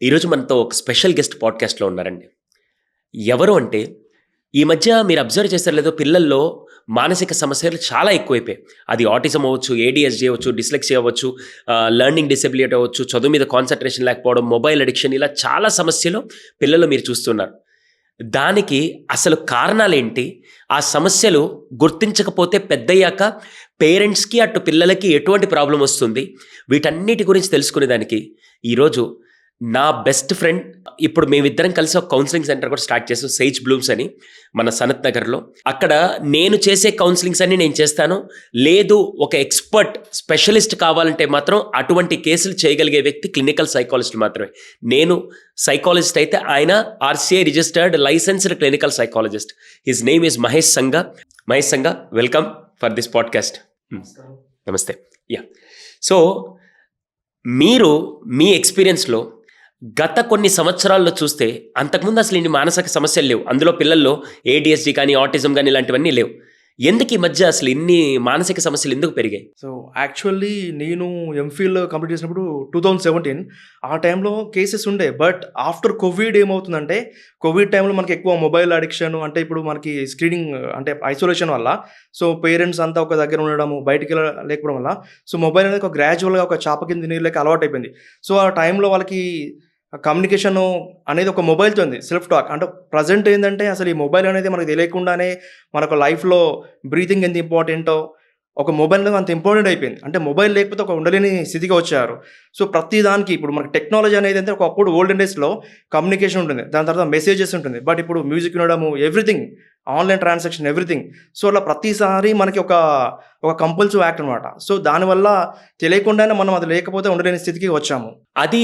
ఈరోజు మనతో ఒక స్పెషల్ గెస్ట్ పాడ్కాస్ట్‌లో ఉన్నారండి. ఎవరు అంటే, ఈ మధ్య మీరు అబ్జర్వ్ చేశారో లేదో పిల్లల్లో మానసిక సమస్యలు చాలా ఎక్కువైపోయాయి. అది ఆటిజం అవ్వచ్చు, ఏడీహెచ్‌డీ అవ్వచ్చు, డిస్లెక్సియా అవ్వచ్చు, లెర్నింగ్ డిసేబిలిటీ అవ్వచ్చు, చదువు మీద కాన్సంట్రేషన్ లేకపోవడం, మొబైల్ అడిక్షన్ ఇలా చాలా సమస్యలు పిల్లల్లో మీరు చూస్తున్నారు. దానికి అసలు కారణాలేంటి? ఆ సమస్యలు గుర్తించకపోతే పెద్దయ్యాక పేరెంట్స్‌కి, అటు పిల్లలకి ఎటువంటి ప్రాబ్లమ్ వస్తుంది? వీటన్నిటి గురించి తెలుసుకునేదానికి ఈరోజు నా బెస్ట్ ఫ్రెండ్, ఇప్పుడు మేమిద్దరం కలిసి ఒక కౌన్సెలింగ్ సెంటర్ కూడా స్టార్ట్ చేసాం, సేజ్ బ్లూమ్స్ అని మన సనత్ నగర్‌లో. అక్కడ నేను చేసే కౌన్సెలింగ్స్ అన్నీ నేను చేస్తాను. లేదు ఒక ఎక్స్‌పర్ట్ స్పెషలిస్ట్ కావాలంటే మాత్రం అటువంటి కేసులు చేయగలిగే వ్యక్తి క్లినికల్ సైకాలజిస్ట్ మాత్రమే. నేను సైకాలజిస్ట్ అయితే ఆయన RCI registered licensed clinical psychologist. His name is Mahesh Sanga. Mahesh Sanga, welcome for this podcast. నమస్తే. యాహ్! సో మీరు మీ ఎక్స్‌పీరియన్స్‌లో గత కొన్ని సంవత్సరాల్లో చూస్తే అంతకుముందు అసలు ఇన్ని మానసిక సమస్యలు లేవు. అందులో పిల్లల్లో ఏడీహెచ్‌డీ కానీ, ఆటిజం కానీ ఇలాంటివన్నీ లేవు. ఎందుకు ఈ మధ్య అసలు ఇన్ని మానసిక సమస్యలు ఎందుకు పెరిగాయి? సో, యాక్చువల్లీ నేను ఎంఫిల్ కంప్లీట్ చేసినప్పుడు 2017 ఆ టైంలో కేసెస్ ఉండే. బట్ ఆఫ్టర్ కోవిడ్ ఏమవుతుందంటే, కోవిడ్ టైంలో మనకి ఎక్కువ మొబైల్ అడిక్షన్ అంటే ఇప్పుడు మనకి స్క్రీనింగ్ అంటే ఐసోలేషన్ వల్ల సో, పేరెంట్స్ అంతా ఒక దగ్గర ఉండడము, లేకపోవడం వల్ల సో, మొబైల్ అనేది ఒక గ్రాడ్యువల్‌గా ఒక చాప కింద నీరు లెక్క అలవాటయిపోయింది. సో, ఆ టైంలో వాళ్ళకి కమ్యూనికేషను అనేది ఒక మొబైల్‌తో ఉంది. Self talk. అంటే ప్రెజెంట్ ఏందంటే అసలు ఈ మొబైల్ అనేది మనకు తెలియకుండానే మనకు లైఫ్‌లో బ్రీతింగ్ ఎంత ఇంపార్టెంటో ఒక మొబైల్ అనేది అంత ఇంపార్టెంట్ అయిపోయింది. అంటే మొబైల్ లేకపోతే ఒక ఉండలేని స్థితికి వచ్చారు. సో, ప్రతి దానికి ఇప్పుడు మనకి టెక్నాలజీ అనేది అంటే ఒకప్పుడు ఓల్డెన్ డేస్‌లో కమ్యూనికేషన్ ఉంటుంది. దాని తర్వాత మెసేజెస్ ఉంటుంది. బట్ ఇప్పుడు మ్యూజిక్ వినడము everything online transaction everything. So, అలా ప్రతిసారి మనకి ఒక కంపల్సివ్ యాక్ట్ అనమాట. సో, దానివల్ల తెలియకుండానే మనం అది లేకపోతే ఉండలేని స్థితికి వచ్చాము. అది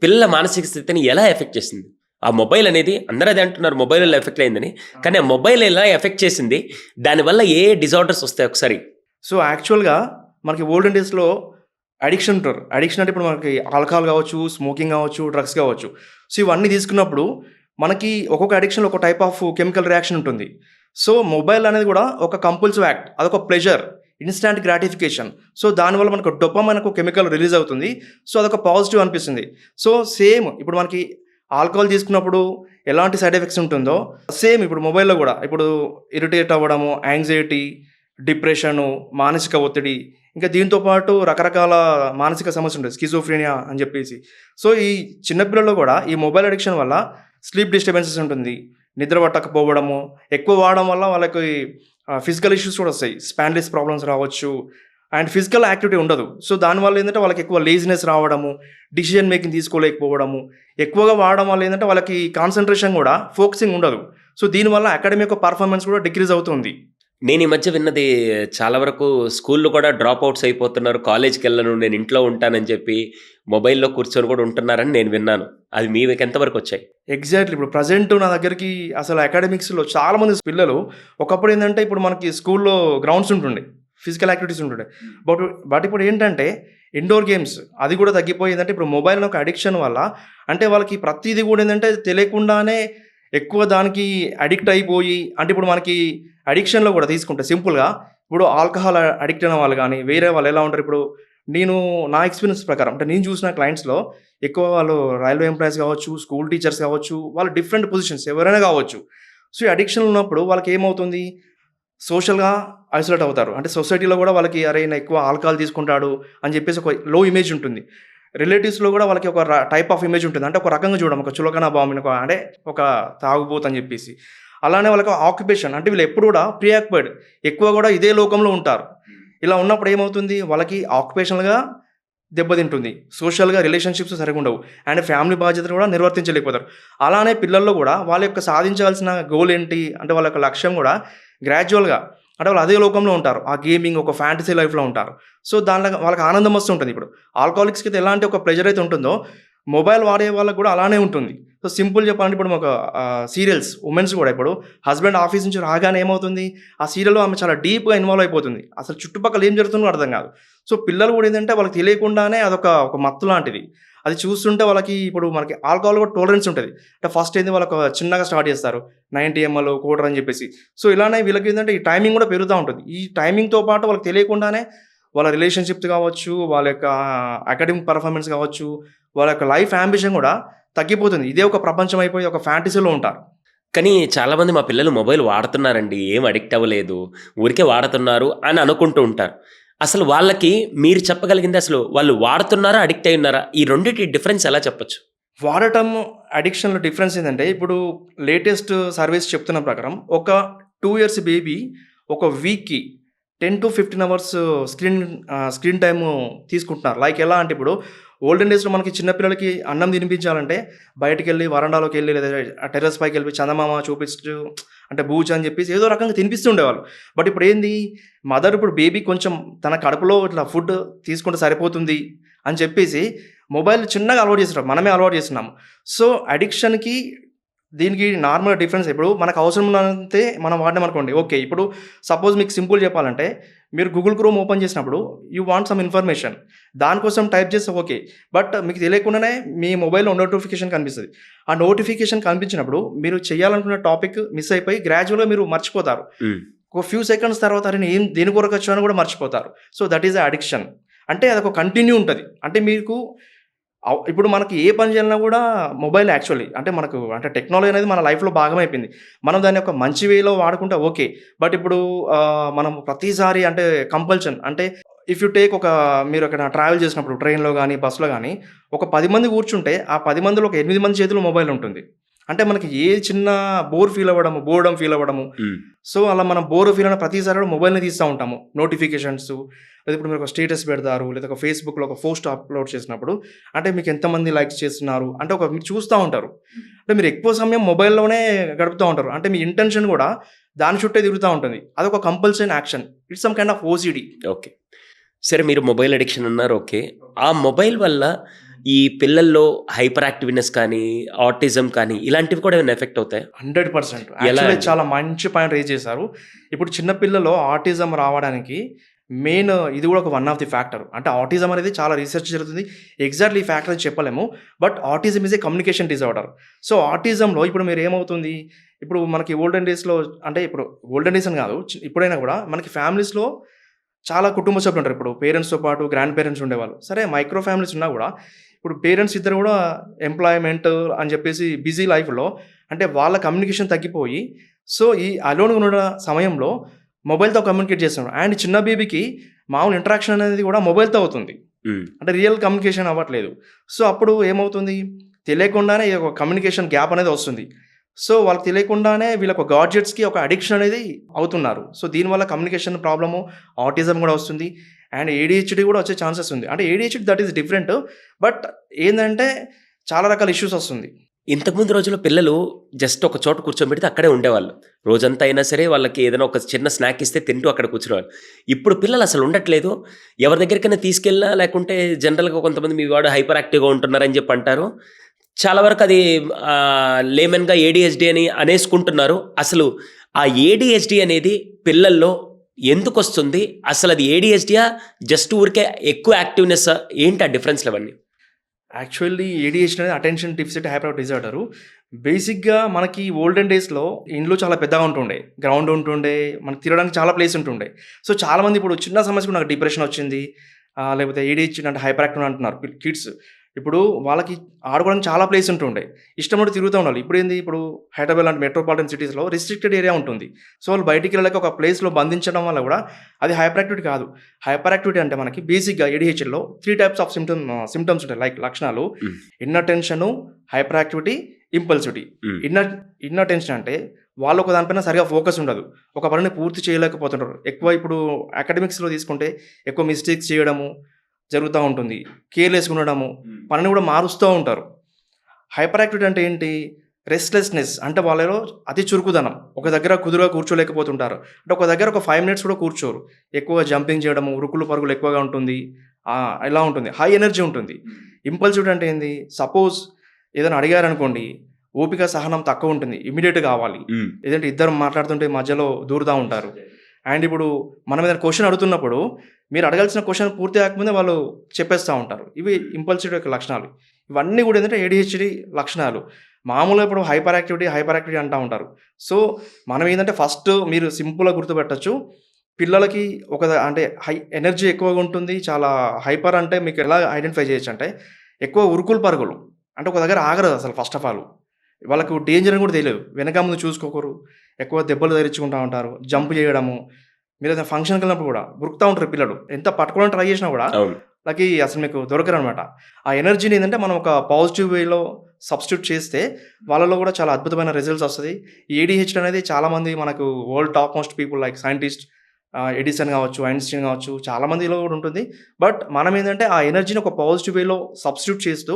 పిల్లల మానసిక స్థితిని ఎలా ఎఫెక్ట్ చేసింది? ఆ మొబైల్ అనేది అందరూ అదే అంటున్నారు, మొబైల్ వల్ల ఎఫెక్ట్ అయిందని. కానీ ఆ మొబైల్ ఎలా ఎఫెక్ట్ చేసింది? దానివల్ల ఏ డిజార్డర్స్ వస్తాయి ఒకసారి? సో, యాక్చువల్‌గా మనకి ఓల్డెన్ డేస్‌లో అడిక్షన్ ఉంటారు. అడిక్షన్ అంటే ఇప్పుడు మనకి ఆల్కహాల్ కావచ్చు, స్మోకింగ్ కావచ్చు, డ్రగ్స్ కావచ్చు. సో, ఇవన్నీ తీసుకున్నప్పుడు మనకి ఒక్కొక్క అడిక్షన్‌లో ఒక టైప్ ఆఫ్ కెమికల్ రియాక్షన్ ఉంటుంది. సో, మొబైల్ అనేది కూడా ఒక కంపల్సివ్ యాక్ట్. అదొక ప్లెజర్, ఇన్‌స్టాంట్ గ్రాటిఫికేషన్. సో, దానివల్ల మనకు డోపమైన్ అనే కెమికల్ రిలీజ్ అవుతుంది. సో, అదొక పాజిటివ్ అనిపిస్తుంది. సో, సేమ్ ఇప్పుడు మనకి ఆల్కహాల్ తీసుకున్నప్పుడు ఎలాంటి సైడ్ ఎఫెక్ట్స్ ఉంటుందో, సేమ్ ఇప్పుడు మొబైల్‌లో కూడా ఇప్పుడు ఇరిటేట్ అవ్వడము, యాంగ్జైటీ, డిప్రెషను, మానసిక ఒత్తిడి, ఇంకా దీంతో పాటు రకరకాల మానసిక సమస్యలు ఉంటాయి. స్కిజోఫ్రెనియా అని చెప్పేసి. సో, ఈ చిన్న పిల్లల్లో కూడా ఈ మొబైల్ అడిక్షన్ వల్ల స్లీప్ డిస్టర్బెన్సెస్ ఉంటుంది. నిద్ర పట్టకపోవడము, ఎక్కువ వాడడం వల్ల వాళ్ళకి ఫిజికల్ ఇష్యూస్ కూడా వస్తాయి. స్పాండిలైటిస్ ప్రాబ్లమ్స్ రావచ్చు. అండ్ ఫిజికల్ యాక్టివిటీ ఉండదు. సో, దానివల్ల ఏందంటే వాళ్ళకి ఎక్కువ లేజినెస్ రావడము, డిసిషన్ మేకింగ్ తీసుకోలేకపోవడము, ఎక్కువగా వాడడం వల్ల ఏందంటే వాళ్ళకి కాన్సంట్రేషన్ కూడా ఫోకసింగ్ ఉండదు. సో, దీనివల్ల అకాడమిక్ పర్ఫార్మెన్స్ కూడా డిక్రీజ్ అవుతుంది. నేను ఈ మధ్య విన్నది చాలా వరకు స్కూల్‌లో కూడా డ్రాప్ అవుట్స్ అయిపోతున్నారు. కాలేజ్‌కెళ్ళను, నేను ఇంట్లో ఉంటానని చెప్పి మొబైల్‌లో కూర్చొని కూడా ఉంటున్నారని నేను విన్నాను. అది మీకు ఎంతవరకు వచ్చాయి? ఎగ్జాక్ట్‌లీ. ఇప్పుడు ప్రెజెంట్ నా దగ్గరికి అసలు అకాడమిక్స్‌లో చాలామంది పిల్లలు ఒకప్పుడు ఏందంటే ఇప్పుడు మనకి స్కూల్‌లో గ్రౌండ్స్ ఉంటుండే. ఫిజికల్ యాక్టివిటీస్ ఉంటుండే. బట్ బట్ ఇప్పుడు ఏంటంటే ఇండోర్ గేమ్స్ అది కూడా తగ్గిపోయి ఏందంటే ఇప్పుడు మొబైల్ ఒక అడిక్షన్ వల్ల అంటే వాళ్ళకి ప్రతీది కూడా ఏందంటే తెలియకుండానే ఎక్కువ దానికి అడిక్ట్ అయిపోయి అంటే ఇప్పుడు మనకి అడిక్షన్‌లో కూడా తీసుకుంటే సింపుల్‌గా ఇప్పుడు ఆల్కహాల్ అడిక్ట్ అయిన వాళ్ళు గానీ, వేరే వాళ్ళు ఎలా ఉంటారు ఇప్పుడు నేను నా ఎక్స్‌పీరియన్స్ ప్రకారం అంటే నేను చూసిన క్లయింట్స్‌లో ఎక్కువ వాళ్ళు రైల్వే ఎంప్లాయీస్ కావచ్చు, స్కూల్ టీచర్స్ కావచ్చు, వాళ్ళు డిఫరెంట్ పొజిషన్స్ ఎవరైనా కావచ్చు. సో, ఈ అడిక్షన్ ఉన్నప్పుడు వాళ్ళకేమవుతుంది సోషల్‌గా ఐసోలేట్ అవుతారు. అంటే సొసైటీలో కూడా వాళ్ళకి అరే! ఈయన ఎక్కువ ఆల్కహాల్ తీసుకుంటాడు అని చెప్పేసి ఒక లో ఇమేజ్ ఉంటుంది. రిలేటివ్స్‌లో కూడా వాళ్ళకి ఒక టైప్ ఆఫ్ ఇమేజ్ ఉంటుంది. అంటే ఒక రకంగా చూడడం ఒక చులకన భావన అంటే ఒక తాగుబోతు అని చెప్పేసి. అలానే వాళ్ళకి ఆక్యుపేషన్ అంటే వీళ్ళు ఎప్పుడు కూడా ప్రీఆక్యుపైడ్ ఎక్కువ కూడా ఇదే లోకంలో ఉంటారు. ఇలా ఉన్నప్పుడు ఏమవుతుంది వాళ్ళకి ఆక్యుపేషనల్‌గా దెబ్బతింటుంది. సోషల్‌గా రిలేషన్‌షిప్స్ సరిగ్గా ఉండవు. అండ్ ఫ్యామిలీ బాధ్యతలు కూడా నిర్వర్తించలేకపోతారు. అలానే పిల్లల్లో కూడా వాళ్ళ యొక్క సాధించాల్సిన గోల్ ఏంటి అంటే వాళ్ళ యొక్క లక్ష్యం కూడా గ్రాడ్యువల్‌గా అంటే వాళ్ళు అదే లోకంలో ఉంటారు. ఆ గేమింగ్ ఒక ఫ్యాంటసీ లైఫ్‌లో ఉంటారు. సో, దాంట్లో వాళ్ళకి ఆనందం వస్తుంటుంది. ఇప్పుడు ఆల్కహాలిక్స్‌కి అయితే ఎలాంటి ఒక ప్లెజర్ అయితే ఉంటుందో, మొబైల్ వాడే వాళ్ళకి కూడా అలానే ఉంటుంది. సో, సింపుల్ చెప్పాలంటే ఇప్పుడు ఒక సీరియల్స్ ఉమెన్స్ కూడా ఇప్పుడు హస్బెండ్ ఆఫీస్ నుంచి రాగానే ఏమవుతుంది, ఆ సీరియల్‌లో ఆమె చాలా డీప్‌గా ఇన్వాల్వ్ అయిపోతుంది. అసలు చుట్టుపక్కల ఏం జరుగుతుందో అర్థం కాదు. సో, పిల్లలు కూడా ఏందంటే వాళ్ళకి తెలియకుండానే ఒక మత్తు లాంటిది. అది చూస్తుంటే వాళ్ళకి ఇప్పుడు మనకి ఆల్కహాల్ కూడా టోలరెన్స్ ఉంటది. అంటే ఫస్ట్ ఏంది వాళ్ళొక చిన్నగా స్టార్ట్ చేస్తారు. 90 ఎంఎల్, క్వార్టర్ అని చెప్పేసి. సో, ఇలానే వీళ్ళకేందంటే ఈ టైమింగ్ కూడా పెరుగుతా ఉంటుంది. ఈ టైమింగ్‌తో పాటు వాళ్ళకి తెలియకుండానే వాళ్ళ రిలేషన్‌షిప్స్ కావచ్చు, వాళ్ళ యొక్క అకాడమిక్ పెర్ఫార్మన్స్ కావచ్చు, వాళ్ళ యొక్క లైఫ్ యాంబిషన్ కూడా తగ్గిపోతుంది. ఇదే ఒక ప్రపంచం అయిపోయి ఒక ఫ్యాంటసీలో ఉంటారు. కానీ చాలామంది మా పిల్లలు మొబైల్ వాడుతున్నారండి. ఏం అడిక్ట్ అవ్వలేదు. ఊరికే వాడుతున్నారు అని అనుకుంటూ ఉంటారు. అసలు వాళ్ళకి మీరు చెప్పగలిగింది అసలు వాళ్ళు వాడుతున్నారా? అడిక్ట్ అయి ఉన్నారా? ఈ రెండిటి డిఫరెన్స్ ఎలా చెప్పొచ్చు? వాడటం, అడిక్షన్‌లో డిఫరెన్స్ ఏందంటే, ఇప్పుడు లేటెస్ట్ సర్వేస్ చెప్తున్న ప్రకారం ఒక 2 ఇయర్స్ బేబీ ఒక వీక్‌కి 10-15 అవర్స్ స్క్రీన్ టైమ్ తీసుకుంటున్నారు. లైక్ ఎలా అంటే, ఇప్పుడు ఓల్డెన్ డేస్‌లో మనకి చిన్న పిల్లలకి అన్నం తినిపించాలంటే బయటికెళ్ళి వరండాలోకెళ్ళి లేదా టెర్రస్ పైకెళ్ళి చందమామ చూపిస్తూ అంటే బూచ్ అని చెప్పేసి ఏదో రకంగా తినిపిస్తూ ఉండేవాళ్ళు. బట్ ఇప్పుడు ఏంది, మదర్ ఇప్పుడు బేబీ కొంచెం తన కడుపులో ఇట్లా ఫుడ్ తీసుకుంటే సరిపోతుంది అని చెప్పేసి మొబైల్ చిన్నగా అలవాటు చేస్తున్నారు. మనమే అలవాటు చేస్తున్నాము. సో అడిక్షన్‌కి దీనికి నార్మల్ డిఫరెన్స్, ఇప్పుడు మనకు అవసరం ఉన్నంతే మనం వాడినాం అనుకోండి. ఓకే. ఇప్పుడు సపోజ్ మీకు సింపుల్ చెప్పాలంటే, మీరు గూగుల్ క్రోమ్ ఓపెన్ చేసినప్పుడు యూ వాంట్ సమ్ ఇన్ఫర్మేషన్. దానికోసం టైప్ చేస్తే ఓకే. బట్ మీకు తెలియకుండానే మీ మొబైల్‌లో నోటిఫికేషన్ కనిపిస్తది. ఆ నోటిఫికేషన్ కనిపించినప్పుడు మీరు చేయాలనుకున్న టాపిక్ మిస్ అయిపోయి గ్రాడ్యువల్‌గా మీరు మర్చిపోతారు. హ్మ్. ఒక ఫ్యూ సెకండ్స్ తర్వాత అరే నేను దేని కొరకు వచ్చానో కూడా మర్చిపోతారు. So that is addiction. అంటే అదొక కంటిన్యూ ఉంటది. అంటే మీకు ఇప్పుడు మనకి ఏ పని చేయాలన్నా కూడా మొబైల్ యాక్చువల్లీ అంటే మనకు అంటే టెక్నాలజీ అనేది మన లైఫ్‌లో భాగమైపోయింది. మనం దాన్ని ఒక మంచి వేలో వాడుకుంటే ఓకే. బట్ ఇప్పుడు మనం ప్రతిసారి అంటే కంపల్షన్ అంటే ఇఫ్ యూ టేక్ మీరు ఎక్కడైనా ట్రావెల్ చేసినప్పుడు ట్రైన్‌లో గానీ, బస్‌లో గానీ ఒక 10 మంది కూర్చుంటే ఆ 10 మందిలో ఒక 8 మంది చేతిలో మొబైల్ ఉంటుంది. అంటే మనకి ఏ చిన్న బోర్‌డమ్ ఫీల్ అవ్వడము. హ్మ్. సో అలా మనం బోర్ ఫీల్ అయిన ప్రతిసారి కూడా మొబైల్‌ని తీస్తా ఉంటాము. నోటిఫికేషన్స్ లేదా ఇప్పుడు మీరు ఒక స్టేటస్ పెడతారు, లేదా ఒక ఫేస్‌బుక్‌లో ఒక పోస్ట్ అప్‌లోడ్ చేసినప్పుడు అంటే మీకు ఎంతమంది లైక్స్ చేస్తున్నారు అంటే మీరు చూస్తా ఉంటారు. అంటే మీరు ఎక్కువ సమయం మొబైల్‌లోనే గడుపుతా ఉంటారు. అంటే మీ ఇంటెన్షన్ కూడా దాని చుట్టే తిరుగుతా ఉంటుంది. అదొక compulsory action. It's some kind of OCD. Okay. సరే, మీరు మొబైల్ అడిక్షన్ అన్నారు. ఓకే. ఆ మొబైల్ వల్ల ఈ పిల్లల్లో హైపర్ యాక్టివ్‌నెస్ కానీ, ఆటిజం కానీ ఇలాంటివి కూడా ఏమైనా ఎఫెక్ట్ అవుతాయా? 100% ఎలా యాక్చువల్లీ అండి? చాలా మంచి పాయింట్ రైజ్ చేశారు. ఇప్పుడు చిన్న పిల్లలో ఆటిజం రావడానికి మెయిన్ ఇది కూడా ఒక వన్ ఆఫ్ ది ఫ్యాక్టర్. అంటే ఆటిజం అనేది చాలా రీసెర్చ్ జరుగుతుంది. ఎగ్జాక్ట్‌లీ ఈ ఫ్యాక్టర్ అని చెప్పలేము. But autism is a communication disorder. So ఆటిజంలో ఇప్పుడు మీరు ఏమవుతుంది, ఇప్పుడు మనకి ఓల్డెన్ డేస్‌లో అంటే ఇప్పుడు ఓల్డెన్ డేస్ అని కాదు, ఇప్పుడైనా కూడా మనకి ఫ్యామిలీస్‌లో చాలా కుటుంబ సభ్యులు ఉంటారు. ఇప్పుడు పేరెంట్స్‌తో పాటు గ్రాండ్ పేరెంట్స్ ఉండేవాళ్ళు. సరే మైక్రో ఫ్యామిలీస్ ఉన్నా కూడా ఇప్పుడు పేరెంట్స్ ఇద్దరు కూడా ఎంప్లాయ్‌మెంట్ అని చెప్పేసి బిజీ లైఫ్‌లో అంటే వాళ్ళ కమ్యూనికేషన్ తగ్గిపోయి సో ఈ అలోన్‌గా ఉన్న సమయంలో మొబైల్‌తో కమ్యూనికేట్ చేస్తున్నారు. అండ్ చిన్న బేబీకి మామూలు ఇంటరాక్షన్ అనేది కూడా మొబైల్‌తో అవుతుంది. హ్మ్. అంటే రియల్ కమ్యూనికేషన్ అవ్వట్లేదు. సో అప్పుడు ఏమవుతుంది, తెలియకుండానే ఈ ఒక కమ్యూనికేషన్ గ్యాప్ అనేది వస్తుంది. సో వాళ్ళకి తెలియకుండానే వీళ్ళకి గాడ్జెట్స్‌కి ఒక అడిక్షన్ అనేది అవుతున్నారు. సో దీనివల్ల కమ్యూనికేషన్ ప్రాబ్లము, ఆటిజం కూడా వస్తుంది. అండ్ ఏడీహెచ్‌డీ కూడా వచ్చే ఛాన్సెస్ ఉంది. అంటే ADHD that is different. But ఏందంటే చాలా రకాల ఇష్యూస్ వస్తుంది. ఇంతకుముందు రోజుల్లో పిల్లలు జస్ట్ ఒక చోట కూర్చోబెడితే అక్కడే ఉండేవాళ్ళు. రోజంతా అయినా సరే వాళ్ళకి ఏదైనా ఒక చిన్న స్నాక్ ఇస్తే తింటూ అక్కడ కూర్చునేవాళ్ళు. ఇప్పుడు పిల్లలు అసలు ఉండట్లేదు. ఎవరి దగ్గరికైనా తీసుకెళ్ళినా లేకుంటే జనరల్‌గా కొంతమంది మీ వాడు హైపర్ యాక్టివ్‌గా ఉంటున్నారని చెప్పి అంటారు. చాలా వరకు అది లేమన్‌గా ఏడీహెచ్‌డీ అని అనేసుకుంటున్నారు. అసలు ఆ ఏడీహెచ్‌డీ అనేది పిల్లల్లో ఎందుకొస్తుంది? అసలది ఏడీహెచ్‌డీయా? జస్ట్ ఊరికే ఎక్కువ యాక్టివ్‌నెస్సా? ఏంటి ఆ డిఫరెన్స్‌లు అవన్నీ? యాక్చువల్లీ ఏడీహెచ్‌డీ అనేది అటెన్షన్ డెఫిసిట్ హైపర్ డిజార్డరు. బేసిక్‌గా మనకి ఓల్డెన్ డేస్‌లో ఇండ్లు చాలా పెద్దగా ఉంటుండే. గ్రౌండ్ ఉంటుండే. మనకు తిరగడానికి చాలా ప్లేస్ ఉంటుండే. సో చాలామంది ఇప్పుడు చిన్న సమస్యకు నాకు డిప్రెషన్ వచ్చింది. లేకపోతే ఏడీహెచ్‌డీ అంటే హైపర్ యాక్టివ్ అంటున్నారు కిడ్స్. ఇప్పుడు వాళ్ళకి ఆడుకోవడానికి చాలా ప్లేస్ ఉంటుండే. ఇష్టమున్నట్టు తిరుగుతూ ఉండాలి. ఇప్పుడేంది, ఇప్పుడు హైదరాబాద్ లాంటి మెట్రోపాలిటన్ సిటీస్‌లో రిస్ట్రిక్టెడ్ ఏరియా ఉంటుంది. సో వాళ్ళు బయటికి వెళ్ళలేక ఒక ప్లేస్‌లో బంధించడం వల్ల కూడా అది హైపర్ యాక్టివిటీ కాదు. హైపర్ యాక్టివిటీ అంటే మనకి బేసిక్‌గా ఏడీహెచ్‌లో 3 టైప్స్ ఆఫ్ సింప్టమ్స్ ఉంటాయి. లైక్ లక్షణాలు హ్మ్. Inner tension, hyper activity, impulsivity. హ్మ్. ఇన్నర్ టెన్షన్ అంటే వాళ్ళు ఒక దానిపైన సరిగా ఫోకస్ ఉండదు. ఒక పనిని పూర్తి చేయలేకపోతుంటారు. ఎక్కువ ఇప్పుడు అకాడమిక్స్‌లో తీసుకుంటే ఎక్కువ మిస్టేక్స్ చేయడము జరుగుతా ఉంటుంది. కేర్‌లెస్‌గా ఉండడము, పనిని కూడా మారుస్తూ ఉంటారు. హైపర్ యాక్టివిటీ అంటే ఏంటి? రెస్ట్‌లెస్‌నెస్ అంటే వాళ్ళలో అతి చురుకుదనం. ఒక దగ్గర కుదురుగా కూర్చోలేకపోతుంటారు. అంటే ఒక దగ్గర ఒక 5 మినిట్స్ కూడా కూర్చోరు. ఎక్కువగా జంపింగ్ చేయడము, ఉరుకులు పరుగులు ఎక్కువగా ఉంటుంది. ఇలా ఉంటుంది. హై ఎనర్జీ ఉంటుంది. ఇంపల్సివిటీ అంటే ఏంది? సపోజ్ ఏదైనా అడిగారనుకోండి, ఓపిక, సహనం తక్కువ ఉంటుంది. ఇమ్మీడియేట్‌గా కావాలి. హ్మ్. లేదంటే ఇద్దరు మాట్లాడుతుంటే మధ్యలో దూరుతా ఉంటారు. అండ్ ఇప్పుడు మనం ఏదైనా క్వెషన్ అడుగుతున్నప్పుడు మీరు అడగాల్సిన క్వెషన్ పూర్తి కాకముందే వాళ్ళు చెప్పేస్తా ఉంటారు. ఇవి ఇంపల్సివ్ యొక్క లక్షణాలు. ఇవన్నీ కూడా ఏంటంటే ఏడీహెచ్‌డీ లక్షణాలు. మామూలుగా ఇప్పుడు హైపర్ యాక్టివిటీ అంటా ఉంటారు. సో మనం ఏందంటే ఫస్ట్ మీరు సింపుల్‌గా గుర్తుపెట్టొచ్చు. పిల్లలకి అంటే ఎనర్జీ ఎక్కువగా ఉంటుంది. చాలా హైపర్ అంటే మీకు ఎలా ఐడెంటిఫై చేయొచ్చంటే ఎక్కువ ఉరుకులు పరుగులు. అంటే ఒక దగ్గర ఆగరు అసలు ఫస్ట్ ఆఫ్ ఆల్. వాళ్ళకు డేంజర్ అని కూడా తెలియదు. వెనక ముందు చూసుకోకరు. ఎక్కువ దెబ్బలు తగిలించుకుంటా ఉంటారు. జంప్ చేయడము. మీరేదైనా ఫంక్షన్‌కెళ్ళినప్పుడు కూడా ఉరుకుతా ఉంటారు పిల్లలు. ఎంత పట్టుకోవడానికి ట్రై చేసినా కూడా అవును. వాళ్ళకి అసలు మీకు దొరకరనమాట. ఆ ఎనర్జీని ఏందంటే మనం ఒక పాజిటివ్ వేలో సబ్స్టిట్యూట్ చేస్తే వాళ్ళలో కూడా చాలా అద్భుతమైన రిజల్ట్స్ వస్తది. ఏడీహెచ్‌డీ అనేది చాలామంది మనకు world top most people like scientist Edison కావచ్చు, ఐన్‌స్టీన్ కావచ్చు చాలా మందిలో కూడా ఉంటుంది. బట్ మనం ఏందంటే ఆ ఎనర్జీని ఒక పాజిటివ్ వేలో సబ్స్టిట్యూట్ చేస్తూ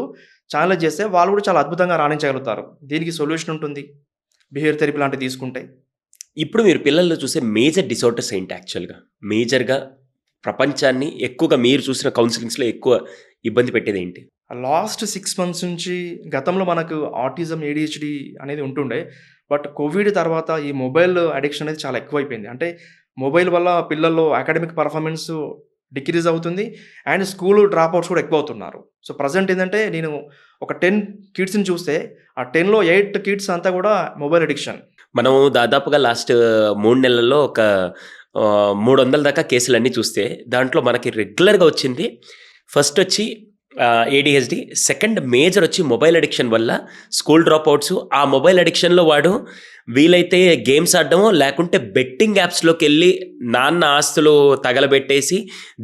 ఛానలైజ్ చేస్తే వాళ్ళు కూడా చాలా అద్భుతంగా రాణించగలుగుతారు. దీనికి సొల్యూషన్ ఉంటుంది. బిహేవియర్ థెరపీ లాంటివి తీసుకుంటే. ఇప్పుడు మీరు పిల్లల్లో చూసే మేజర్ డిసార్డర్స్ ఏంటి యాక్చువల్‌గా? మేజర్‌గా ప్రపంచాన్ని ఎక్కువగా మీరు చూసిన కౌన్సెలింగ్స్‌లో ఎక్కువ ఇబ్బంది పెట్టేదేంటి? లాస్ట్ 6 మంత్స్ నుంచి గతంలో మనకు ఆటిజం, ఏడీహెచ్‌డీ అనేది ఉంటుండే. బట్ కోవిడ్ తర్వాత ఈ మొబైల్ అడిక్షన్ అనేది చాలా ఎక్కువైపోయింది. అంటే మొబైల్ వల్ల పిల్లల్లో అకాడమిక్ పర్ఫార్మెన్స్ డిక్రీజ్ అవుతుంది. అండ్ స్కూల్ డ్రాప్ అవుట్స్ కూడా ఎక్కువవుతున్నారు. సో, ప్రెజెంట్ ఏందంటే నేను ఒక 10 కిడ్స్‌ని చూస్తే ఆ 10లో 8 కిడ్స్ అంతా కూడా మొబైల్ అడిక్షన్. మనం దాదాపుగా లాస్ట్ 3 నెలల్లో ఒక 300 దాకా కేసులన్నీ చూస్తే, దాంట్లో మనకి రెగ్యులర్‌గా వచ్చింది ఫస్టొచ్చి ఏడీహెచ్‌డీ, సెకండ్ మేజర్ వచ్చి మొబైల్ అడిక్షన్ వల్ల స్కూల్ డ్రాప్ అవుట్స్. ఆ మొబైల్ అడిక్షన్‌లో వాడు వీలైతే గేమ్స్ ఆడడమో, లేకుంటే బెట్టింగ్ యాప్స్‌లోకెళ్ళి నాన్న ఆస్తులు తగలబెట్టేసి,